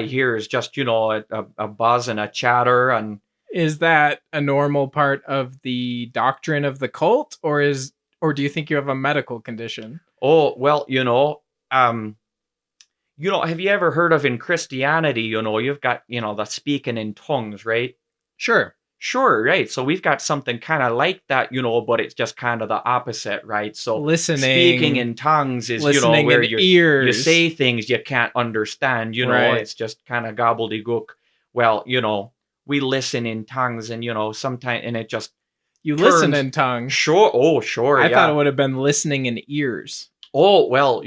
hear is just a buzz and a chatter. And is that a normal part of the doctrine of the cult, or do you think you have a medical condition? Oh, well, have you ever heard of in Christianity? You've got the speaking in tongues, right? Sure, right. So we've got something kind of like that, but it's just kind of the opposite, right? So speaking in tongues is, where you say things you can't understand, right. It's just kind of gobbledygook. Well, we listen in tongues and, sometimes, and it just listen in tongues? Sure. Oh, sure. I thought it would have been listening in ears. Oh, well,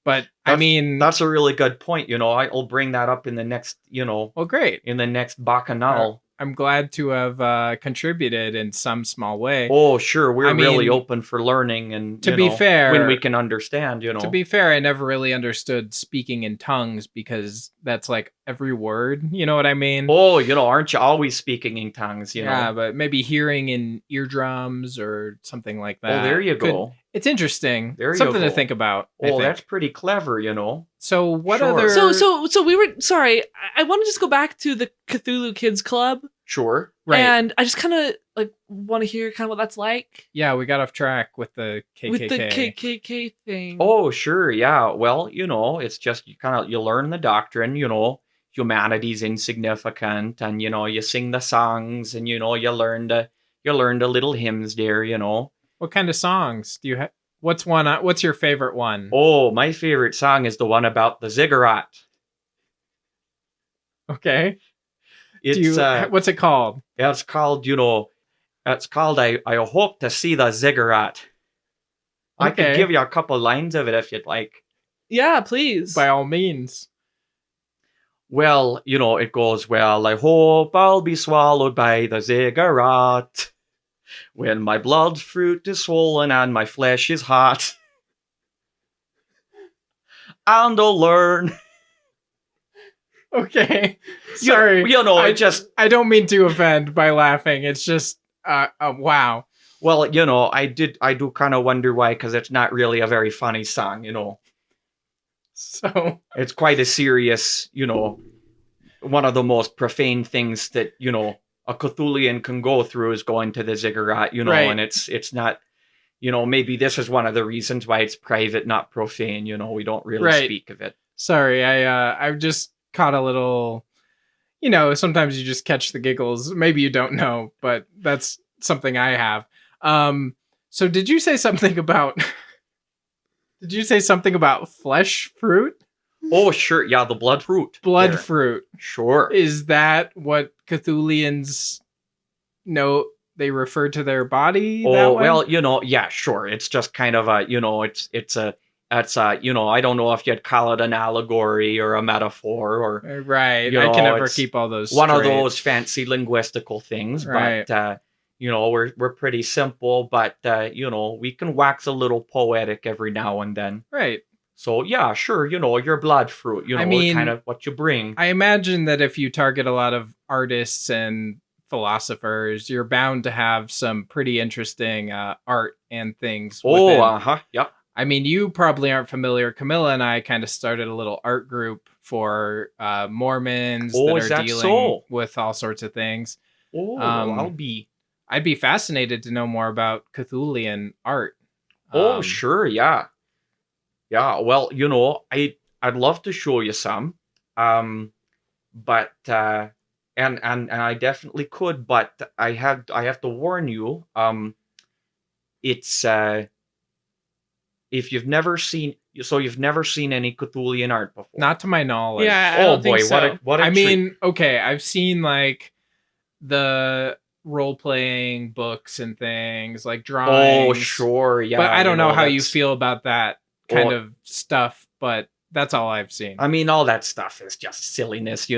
But I mean, that's a really good point. I'll bring that up in the next, well, great. In the next bacchanal. I'm glad to have contributed in some small way. Oh, sure. We're really open for learning, and to be fair, when we can understand, To be fair, I never really understood speaking in tongues because that's like every word. You know what I mean? Oh, aren't you always speaking in tongues? Yeah, but maybe hearing in eardrums or something like that. Oh, there you go. It's interesting. There you something go. to think about. Oh, that's pretty clever, So what Sure. other? So we were sorry. I want to just go back to the Cthulhu Kids Club. Sure. Right. And I just kind of like want to hear kind of what that's like. Yeah, we got off track with the KKK. With the KKK thing. Oh, sure. Yeah. Well, it's just you learn the doctrine, humanity's insignificant, and you sing the songs, and you learn the little hymns there, What kind of songs do you have? What's your favorite one? Oh, my favorite song is the one about the ziggurat. Okay. It's what's it called? It's called, I hope to see the ziggurat. Okay. I could give you a couple lines of it if you'd like. Yeah, please. By all means. Well, it goes, well, I hope I'll be swallowed by the ziggurat when my blood fruit is swollen and my flesh is hot. And I'll learn. Okay. Sorry. I don't mean to offend by laughing. It's just wow. Well, I do kind of wonder why, because it's not really a very funny song. So It's quite a serious, one of the most profane things that, a Cthulian can go through is going to the ziggurat, Right. and it's not, maybe this is one of the reasons why it's private, not profane, we don't really Right. speak of it. sorry, I just caught a little. Sometimes you just catch the giggles. Maybe you don't know, but that's something I have. So did you say something about? Did you say something about flesh fruit? Oh, sure. Yeah, the blood fruit. Blood there. fruit. Sure. Is that what Cthulians know? They refer to their body that Oh, way? well, yeah, sure. It's just kind of a, it's a, I don't know if you'd call it an allegory or a metaphor or Right. you I can know, never it's keep all those one of straight. those fancy linguistical things. Right. But, we're pretty simple, but, we can wax a little poetic every now and then. Right. So, yeah, sure, your blood fruit, I mean, kind of what you bring. I imagine that if you target a lot of artists and philosophers, you're bound to have some pretty interesting art and things. Oh, within. uh-huh, yep. I mean, you probably aren't familiar. Camilla and I kind of started a little art group for Mormons Oh, that is are that dealing so? with all sorts of things. Oh, well, Um, I'd be fascinated to know more about Cthulian art. Oh, sure, yeah. Yeah, well, I'd love to show you some. But and I definitely could, but I have to warn you, it's if you've never seen any Cthulian art before. Not to my knowledge. Yeah, I Oh don't think boy, so. what a I treat. mean, okay, I've seen like the role-playing books and things, like drawings. Oh, sure, yeah. But I don't know how you that's- feel about that kind Oh. of stuff, but that's all I've seen. I mean, all that stuff is just silliness,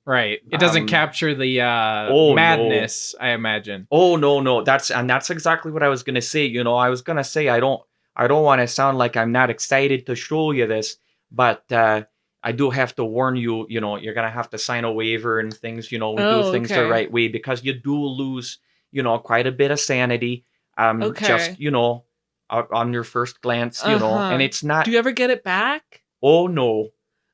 Right. It doesn't Um, capture the no. madness, I imagine. Oh no, that's exactly what I was gonna say. I was gonna say I don't want to sound like I'm not excited to show you this, but I do have to warn you. You're gonna have to sign a waiver and things. We do things the okay. right way, because you do lose, quite a bit of sanity. Okay. Just on your first glance, Uh-huh. and it's not. Do you ever get it back? Oh no,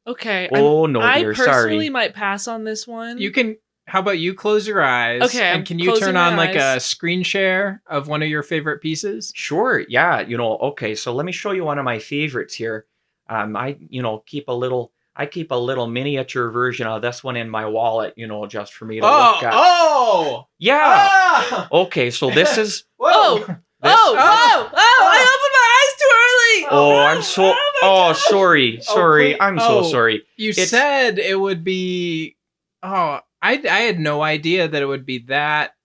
Okay. oh no, I dear, personally sorry. might pass on this one. You can. How about you close your eyes? Okay, And I'm can you closing turn my on like a eyes. screen share of one of your favorite pieces? Sure, yeah, okay, so let me show you one of my favorites here. I keep a little miniature version of this one in my wallet, just for me to look at. Oh! Yeah. Ah! Okay, so this is Oh! this- I opened my eyes too early. Oh, I'm so sorry. please- I'm so oh. sorry. You It's- said it would be. Oh, I had no idea that it would be that.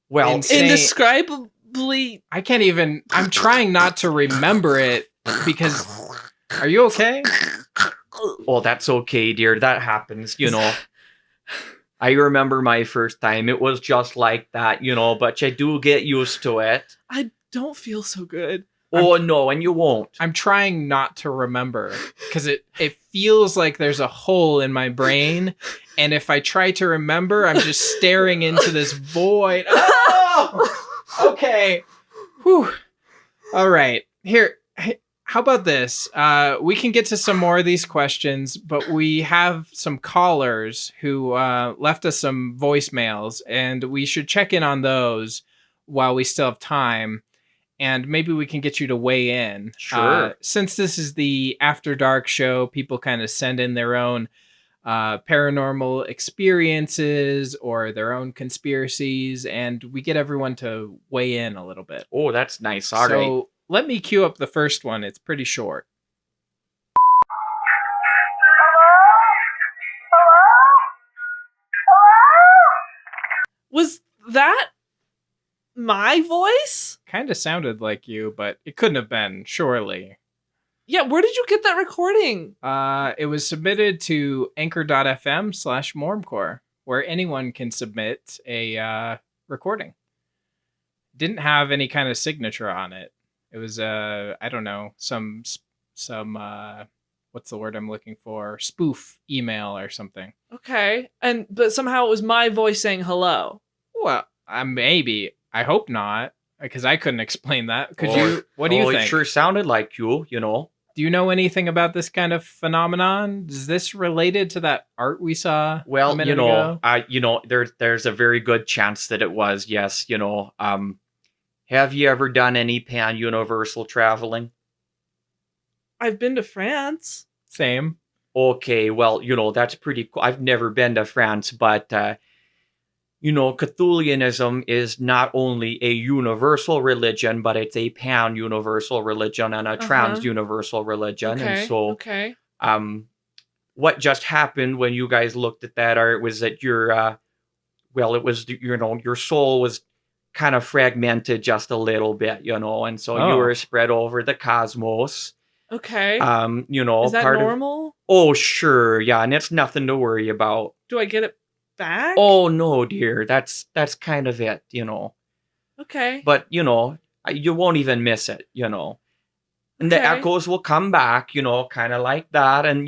Well, Insane. Indescribably. I can't even. I'm trying not to remember it because. Are you okay? oh, that's okay, dear. That happens, I remember my first time. It was just like that, but you do get used to it. I don't feel so good. Oh, no, and you won't. I'm trying not to remember because it feels like there's a hole in my brain, and if I try to remember, I'm just staring into this void. Oh! Okay. Whew. All right. Here. How about this? We can get to some more of these questions, but we have some callers who left us some voicemails, and we should check in on those while we still have time. And maybe we can get you to weigh in. Sure. Since this is the After Dark show, people kind of send in their own paranormal experiences or their own conspiracies, and we get everyone to weigh in a little bit. Oh, that's nice. All right. Let me cue up the first one. It's pretty short. Was that my voice? Kind of sounded like you, but it couldn't have been, surely. Yeah, where did you get that recording? It was submitted to anchor.fm/Mormcore, where anyone can submit a recording. Didn't have any kind of signature on it. It was I don't know, some what's the word I'm looking for? Spoof email or something. Okay. But somehow it was my voice saying hello. Well, maybe. I hope not. because I couldn't explain that. Could Oh, you? What do you It think? sure sounded like you know. Do you know anything about this kind of phenomenon? Is this related to that art we saw a Well, minute ago? there's a very good chance that it was, yes, have you ever done any pan-universal traveling? I've been to France. Same. Okay, well, that's pretty cool. I've never been to France, but Cthulhianism is not only a universal religion, but it's a pan-universal religion and a trans-universal religion. Okay. And so, okay. what just happened when you guys looked at that art was that your soul was kind of fragmented just a little bit, and so you Oh. were spread over the cosmos. Okay. Is Is that part normal? Oh, sure, yeah, and it's nothing to worry about. Do I get it back? Oh no, dear, that's kind of it, Okay. But you won't even miss it, and the Okay. echoes will come back, kind of like that, and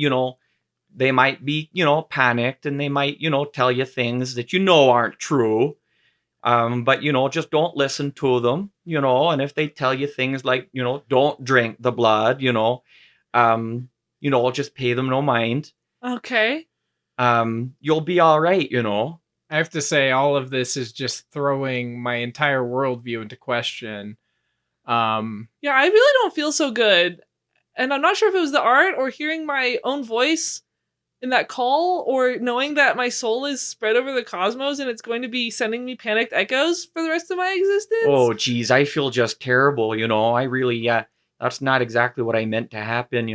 they might be, panicked, and they might, tell you things that aren't true. But just don't listen to them, and if they tell you things like, don't drink the blood, just pay them no mind. Okay. You'll be all right, I have to say, all of this is just throwing my entire worldview into question. Yeah, I really don't feel so good. And I'm not sure if it was the art or hearing my own voice in that call or knowing that my soul is spread over the cosmos and it's going to be sending me panicked echoes for the rest of my existence. Oh, geez, I feel just terrible, I really, that's not exactly what I meant to happen,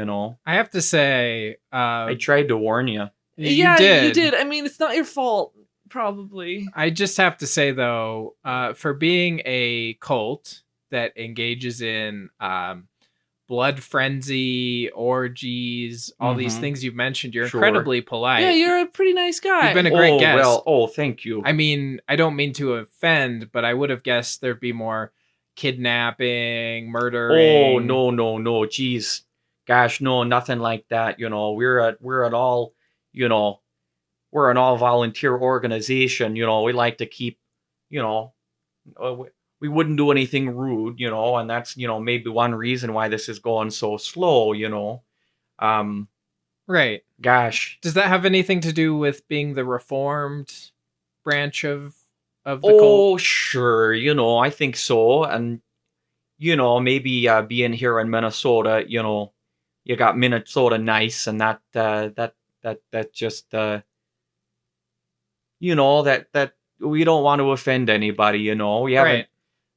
I have to say, I tried to warn you. yeah, did. you did. I mean, it's not your fault, probably. I just have to say, though, for being a cult that engages in blood frenzy, orgies, all these Mhm. things you've mentioned, you're Sure. incredibly polite. Yeah, you're a pretty nice guy. You've been a great guest. Well, thank you. I mean, I don't mean to offend, but I would have guessed there'd be more kidnapping, murdering. Oh, no, geez. Gosh, no, nothing like that, we're an all, we're an all volunteer organization, we like to keep, we wouldn't do anything rude, and that's, maybe one reason why this is going so slow, Right. gosh. Does that have anything to do with being the reformed branch of the cult? Oh, sure, I think so, and, maybe being here in Minnesota, you got Minnesota nice, and that just, that we don't want to offend anybody, we haven't, Right.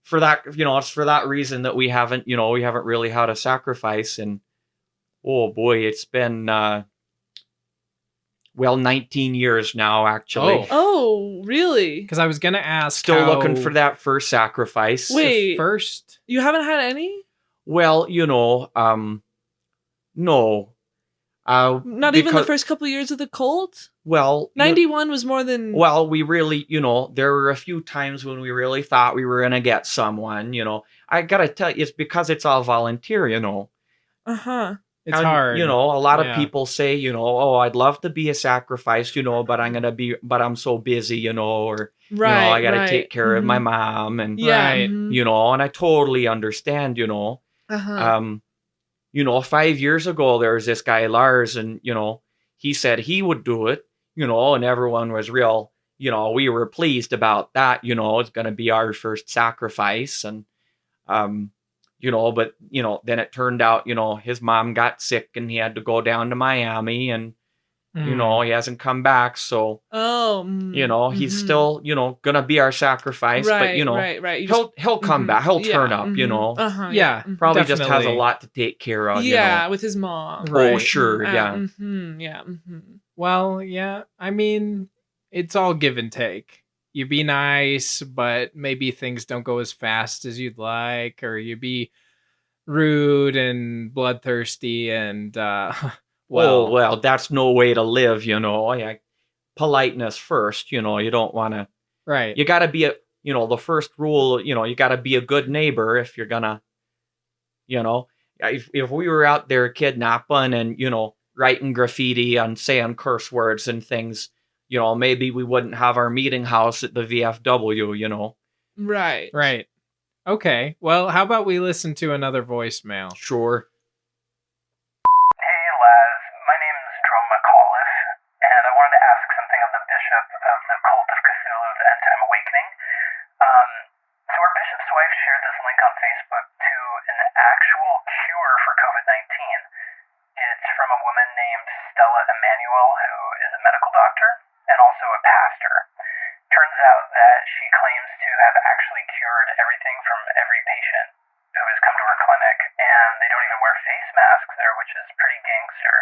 for that, it's for that reason that we haven't really had a sacrifice, and oh boy, it's been 19 years now, actually. Oh, really? Because I was gonna ask. Still how looking for that first sacrifice. the Wait. first. You haven't had any? Well, no. Not even the Because- first couple years of the cult? Well, 91 was more than... well, we really, there were a few times when we really thought we were going to get someone, I got to tell you, it's because it's all volunteer, Uh-huh. It's And, hard. a lot of Yeah. people say, oh, I'd love to be a sacrifice, but I'm so busy, or, Right, I got to right. take care of my Mhm. mom, and, Yeah. Right. mhm. and I totally understand, Uh-huh. 5 years ago, there was this guy, Lars, and, he said he would do it, and everyone was real, we were pleased about that, it's going to be our first sacrifice. And, but, then it turned out, his mom got sick and he had to go down to Miami, and, Mm. he hasn't come back. So, Oh. he's still, going to be our sacrifice, right, but, right. You just- he'll come mhm. back. He'll Yeah, turn up, mhm. Uh-huh. Yeah. mhm. probably just has a Definitely. lot to take care of. Yeah, with his mom. Right. Oh, sure. Yeah. Yeah. mhm. Well, yeah. I mean, it's all give and take. You be nice, but maybe things don't go as fast as you'd like, or you be rude and bloodthirsty, and well, that's no way to live, politeness first, you don't want to, right. you got to be the first rule, you got to be a good neighbor if you're gonna, if we were out there kidnapping and, writing graffiti and saying curse words and things, maybe we wouldn't have our meeting house at the VFW, Right. Right. Okay. Well, how about we listen to another voicemail? Sure. Hey, Laz. My name's Drome McAuliffe, and I wanted to ask something of the Bishop of the Cult of Cthulhu's End Time Awakening. So our bishop's wife shared this link on Facebook to an actual cure for COVID-19. It's from a woman named Stella Emanuel, who is a medical doctor and also a pastor. Turns out that she claims to have actually cured everything from every patient who has come to her clinic, and they don't even wear face masks there, which is pretty gangster.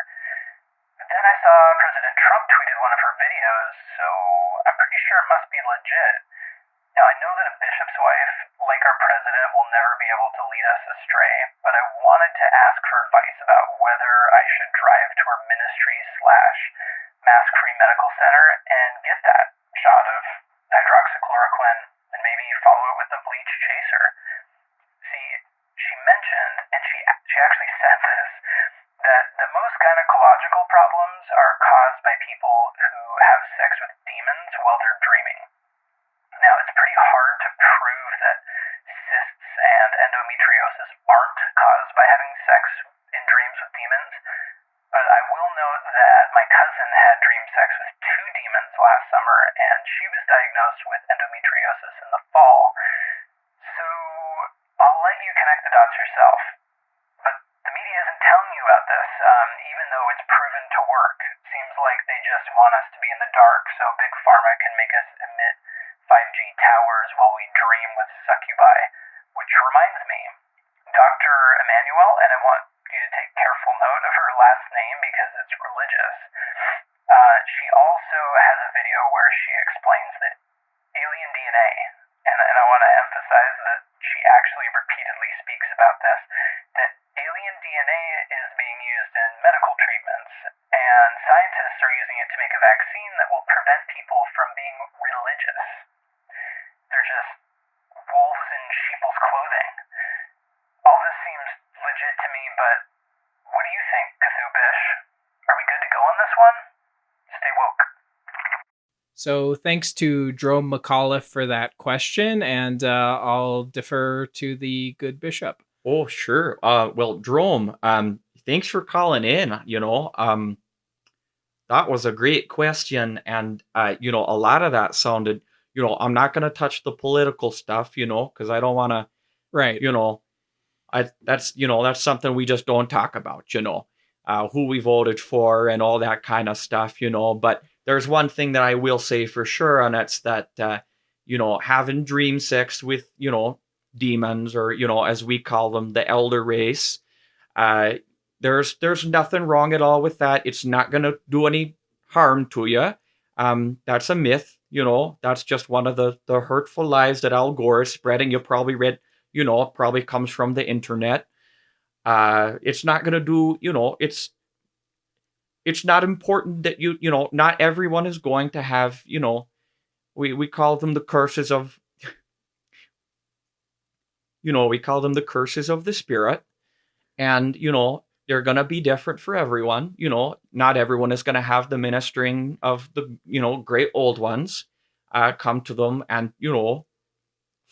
But then I saw President Trump tweeted one of her videos, so I'm pretty sure it must be legit. Now, I know that a bishop's wife, like our president, will never be able to lead us astray, but I wanted to ask for advice about whether I should drive to her ministry/mask-free medical center and get that shot of hydroxychloroquine and maybe follow it with a bleach chaser. See, she mentioned, and she actually said this, that the most gynecological problems are caused by people who have sex with demons while they're dreaming. Now, it's pretty hard to prove that cysts and endometriosis aren't caused by having sex in dreams with demons, but I will note that my cousin had dream sex with 2 demons last summer, and she was diagnosed with endometriosis in the fall. So, I'll let you connect the dots yourself. But the media isn't telling you about this, even though it's proven to work. Seems like they just want us to be in the dark so Big Pharma can make us emit 5G towers while we dream with succubi. Which reminds me, Dr. Emanuel, and I want you to take careful note of her last name because it's religious. She also has a video where she explains that alien DNA, and I want to emphasize that she actually repeatedly speaks about this, that alien DNA is being used in medical treatments, and scientists are using it to make a vaccine that will prevent people from being religious. They're just wolves in sheeple's clothing. All this seems legit to me, but what do you think, Cthulhu Bish? Are we good to go on this one? Stay woke. So thanks to Drome McAuliffe for that question, and I'll defer to the good bishop. Oh, sure. Well, Drome, thanks for calling in. That was a great question, and a lot of that sounded. I'm not going to touch the political stuff, because I don't want to. Right. That's something we just don't talk about. Who we voted for and all that kind of stuff. But there's one thing that I will say for sure, and that's that having dream sex with demons, or as we call them, the elder race. There's nothing wrong at all with that. It's not going to do any harm to you. That's a myth. That's just one of the hurtful lies that Al Gore is spreading. You probably read, it probably comes from the internet. It's not going to do, it's not important that not everyone is going to have, we call them the curses of, we call them the curses of the spirit. And, they're going to be different for everyone. Not everyone is going to have the ministering of the, great old ones come to them and,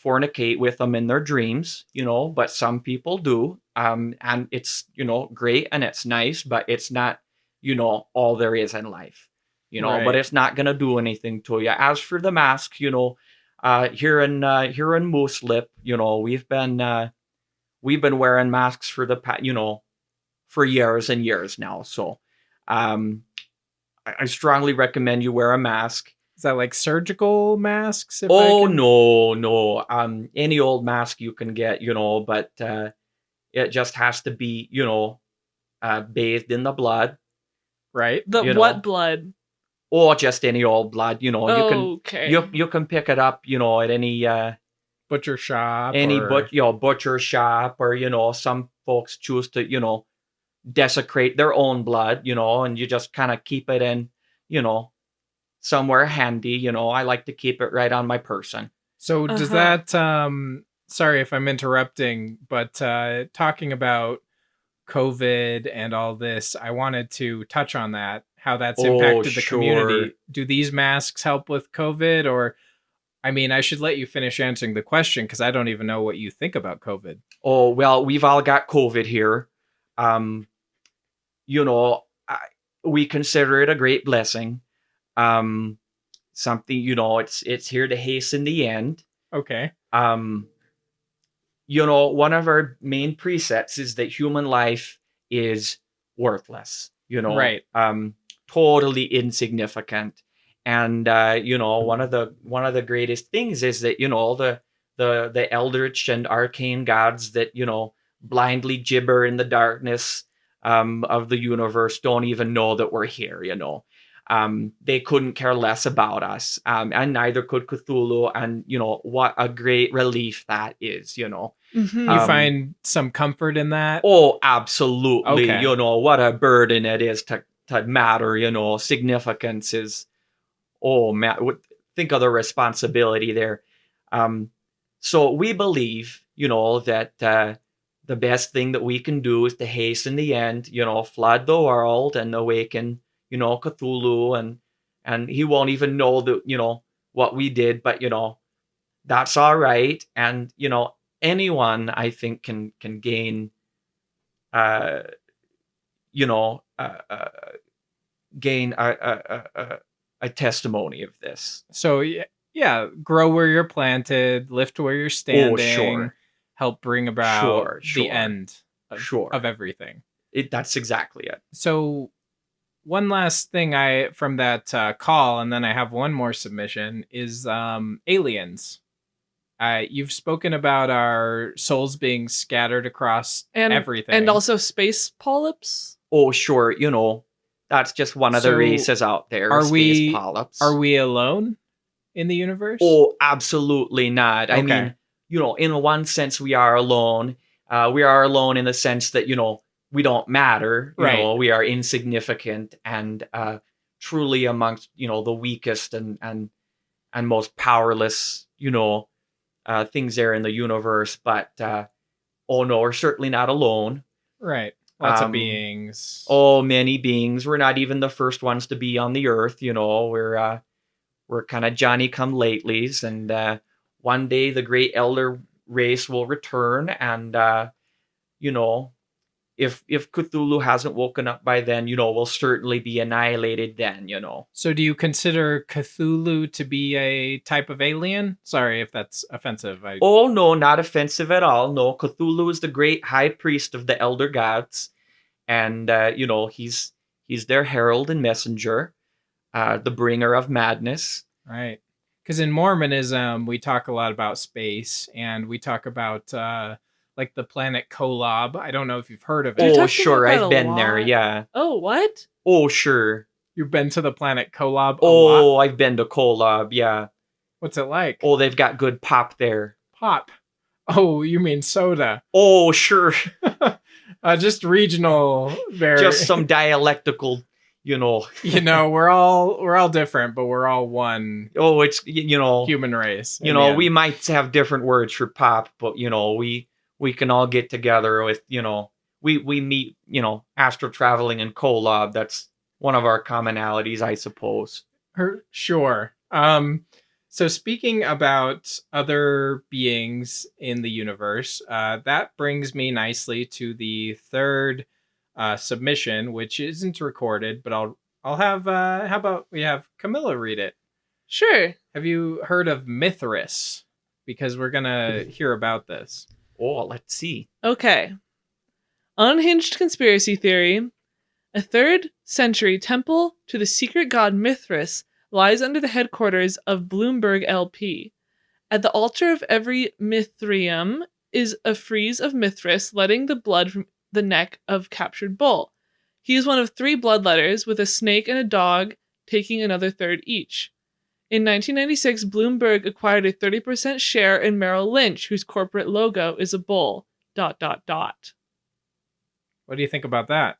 fornicate with them in their dreams, but some people do. And it's, great and it's nice, but it's not, all there is in life, Right. But it's not going to do anything to you. As for the mask, here in Moose Lip, we've been wearing masks for the past, for years and years now. So, I strongly recommend you wear a mask. Is that like surgical masks? No. Any old mask you can get, but it just has to be, bathed in the blood. Right. What blood? Or just any old blood, Okay. you can pick it up, at any Butcher shop. butcher shop, or some folks choose to, desecrate their own blood, and you just kind of keep it in, somewhere handy. I like to keep it right on my person. So does that, sorry if I'm interrupting, but talking about COVID and all this, I wanted to touch on that, how that's impacted the community. Do these masks help with COVID, or I mean, I should let you finish answering the question because I don't even know what you think about COVID. Oh, well, we've all got COVID here. Um, you know, we consider it a great blessing. Um, something, it's here to hasten the end. Okay. Um, one of our main precepts is that human life is worthless, Right. totally insignificant. And one of the greatest things is that the eldritch and arcane gods that blindly gibber in the darkness of the universe don't even know that we're here. They couldn't care less about us, and neither could Cthulhu. And what a great relief that is. Mhm. You find some comfort in that? Oh, absolutely. Okay. What a burden it is to matter. Significance is. Oh man, think of the responsibility there. So we believe, that the best thing that we can do is to hasten the end. Flood the world and awaken, Cthulhu, and he won't even know that what we did, but that's all right. And anyone I think can gain, uh, you know, uh, uh, gain a testimony of this. So yeah, grow where you're planted, lift where you're standing, sure. help bring about Sure. the end Sure. of everything. That's exactly it. So one last thing from that call, and then I have one more submission, is aliens. You've spoken about our souls being scattered across everything. And also space polyps. Oh, sure. That's just one of the So, races out there. are space we- polyps. Are we alone in the universe? Oh, absolutely not. I Okay. mean, in one sense, we are alone. We are alone in the sense that, we don't matter. Right. We are insignificant and truly amongst, the weakest and most powerless, things there in the universe. But, oh no, we're certainly not alone. Right. Lots of beings. Oh, many beings. We're not even the first ones to be on the earth. We're kind of Johnny come latelys, and one day the great elder race will return, and if Cthulhu hasn't woken up by then, we'll certainly be annihilated then. So do you consider Cthulhu to be a type of alien? Sorry if that's offensive. Oh no, not offensive at all. No, Cthulhu is the great high priest of the elder gods, and he's their herald and messenger, the bringer of madness. Right. Because in Mormonism, we talk a lot about space, and we talk about like the planet Kolob. I don't know if you've heard of it. We Oh, talked sure, about that I've a been there. lot. Yeah. Oh, what? Oh, sure. You've been to the planet Kolob a lot? Oh, I've been to Kolob. Yeah. What's it like? Oh, they've got good pop there. Pop. Oh, you mean soda. Oh, sure. Just regional. Very. Just some dialectical, we're all different, but we're all one Oh, it's human race. in the end. we might have different words for pop, but we can all get together with we meet astral traveling in Kolob. That's one of our commonalities, I suppose. Sure. So speaking about other beings in the universe, that brings me nicely to the third submission, which isn't recorded, but I'll have. How about we have Camilla read it? Sure. Have you heard of Mithras? Because we're gonna hear about this. Oh, let's see. Okay. Unhinged conspiracy theory. A 3rd century temple to the secret god Mithras lies under the headquarters of Bloomberg LP. At the altar of every Mithrium is a frieze of Mithras letting the blood from the neck of captured bull. He is one of 3 bloodletters, with a snake and a dog taking another third each. In 1996, Bloomberg acquired a 30% share in Merrill Lynch, whose corporate logo is a bull. ... What do you think about that?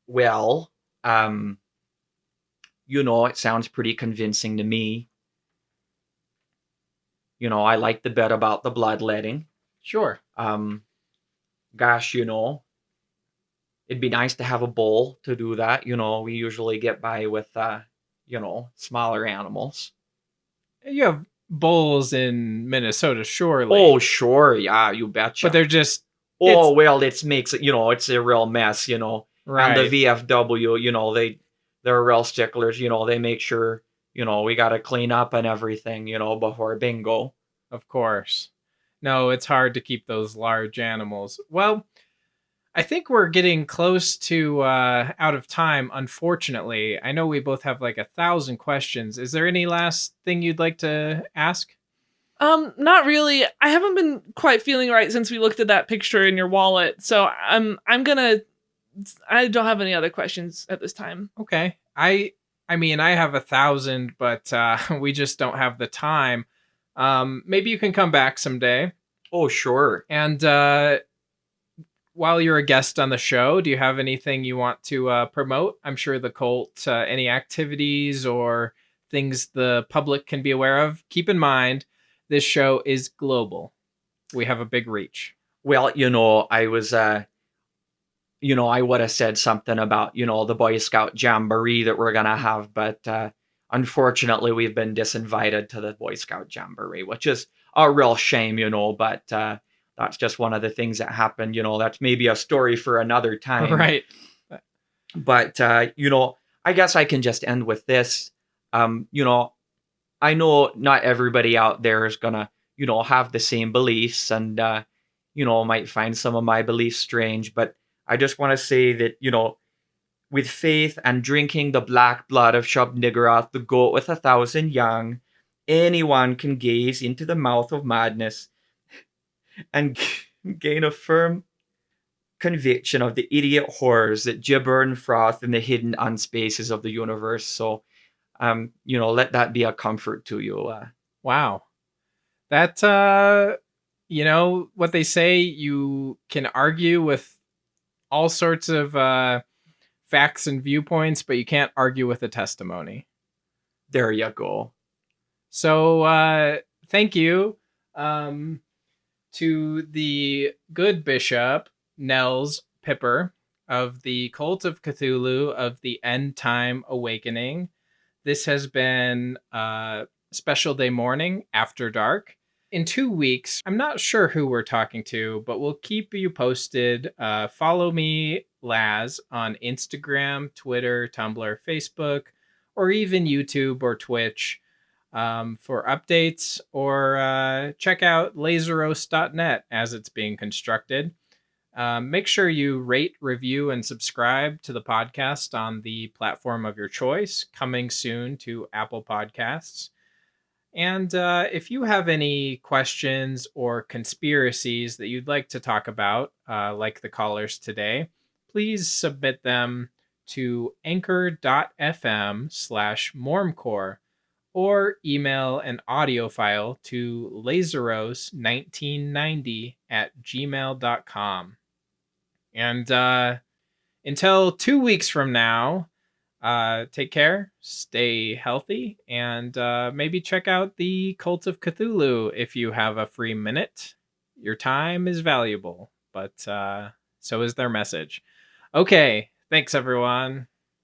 Well, it sounds pretty convincing to me. I like the bit about the bloodletting. Sure. Gosh, it'd be nice to have a bull to do that. We usually get by with, smaller animals. You have bulls in Minnesota, surely. Oh, sure. Yeah, you betcha. but they're just Oh, well, it makes it, it's a real mess, And right. the VFW, they're real sticklers, they make sure, we got to clean up and everything, before bingo. Of course. No, it's hard to keep those large animals. Well, I think we're getting close to out of time, unfortunately. I know we both have like 1,000 questions. Is there any last thing you'd like to ask? Not really. I haven't been quite feeling right since we looked at that picture in your wallet. So I don't have any other questions at this time. Okay. I mean, I have 1,000, but we just don't have the time. Maybe you can come back someday. Oh, sure. And while you're a guest on the show, do you have anything you want to promote? I'm sure the cult, any activities or things the public can be aware of. Keep in mind, this show is global. We have a big reach. Well, I was, I would have said something about, the Boy Scout Jamboree that we're going to have, but unfortunately, we've been disinvited to the Boy Scout Jamboree, which is a real shame, but that's just one of the things that happened. That's maybe a story for another time. Right. But, I guess I can just end with this. I know not everybody out there is going to, have the same beliefs and, might find some of my beliefs strange. But I just want to say that, with faith and drinking the black blood of Shub-Niggurath, the goat with 1,000 young, anyone can gaze into the mouth of madness and gain a firm conviction of the idiot horrors that gibber and froth in the hidden unspaces of the universe. So, let that be a comfort to you. Wow. That, what they say, you can argue with all sorts of facts and viewpoints, but you can't argue with a testimony. There you go. So, thank you to the good bishop, Nels Pipper, of the Cult of Cthulhu of the End Time Awakening. This has been Special Day Morning After Dark. In 2 weeks, I'm not sure who we're talking to, but we'll keep you posted. Follow me, Laz, on Instagram, Twitter, Tumblr, Facebook, or even YouTube or Twitch for updates, or check out laseros.net as it's being constructed. Make sure you rate, review, and subscribe to the podcast on the platform of your choice, coming soon to Apple Podcasts. And if you have any questions or conspiracies that you'd like to talk about, like the callers today, please submit them to anchor.fm/Mormcore or email an audio file to laseros1990@gmail.com. And until 2 weeks from now, take care, stay healthy, and maybe check out the Cult of Cthulhu if you have a free minute. Your time is valuable, but so is their message. Okay, thanks everyone.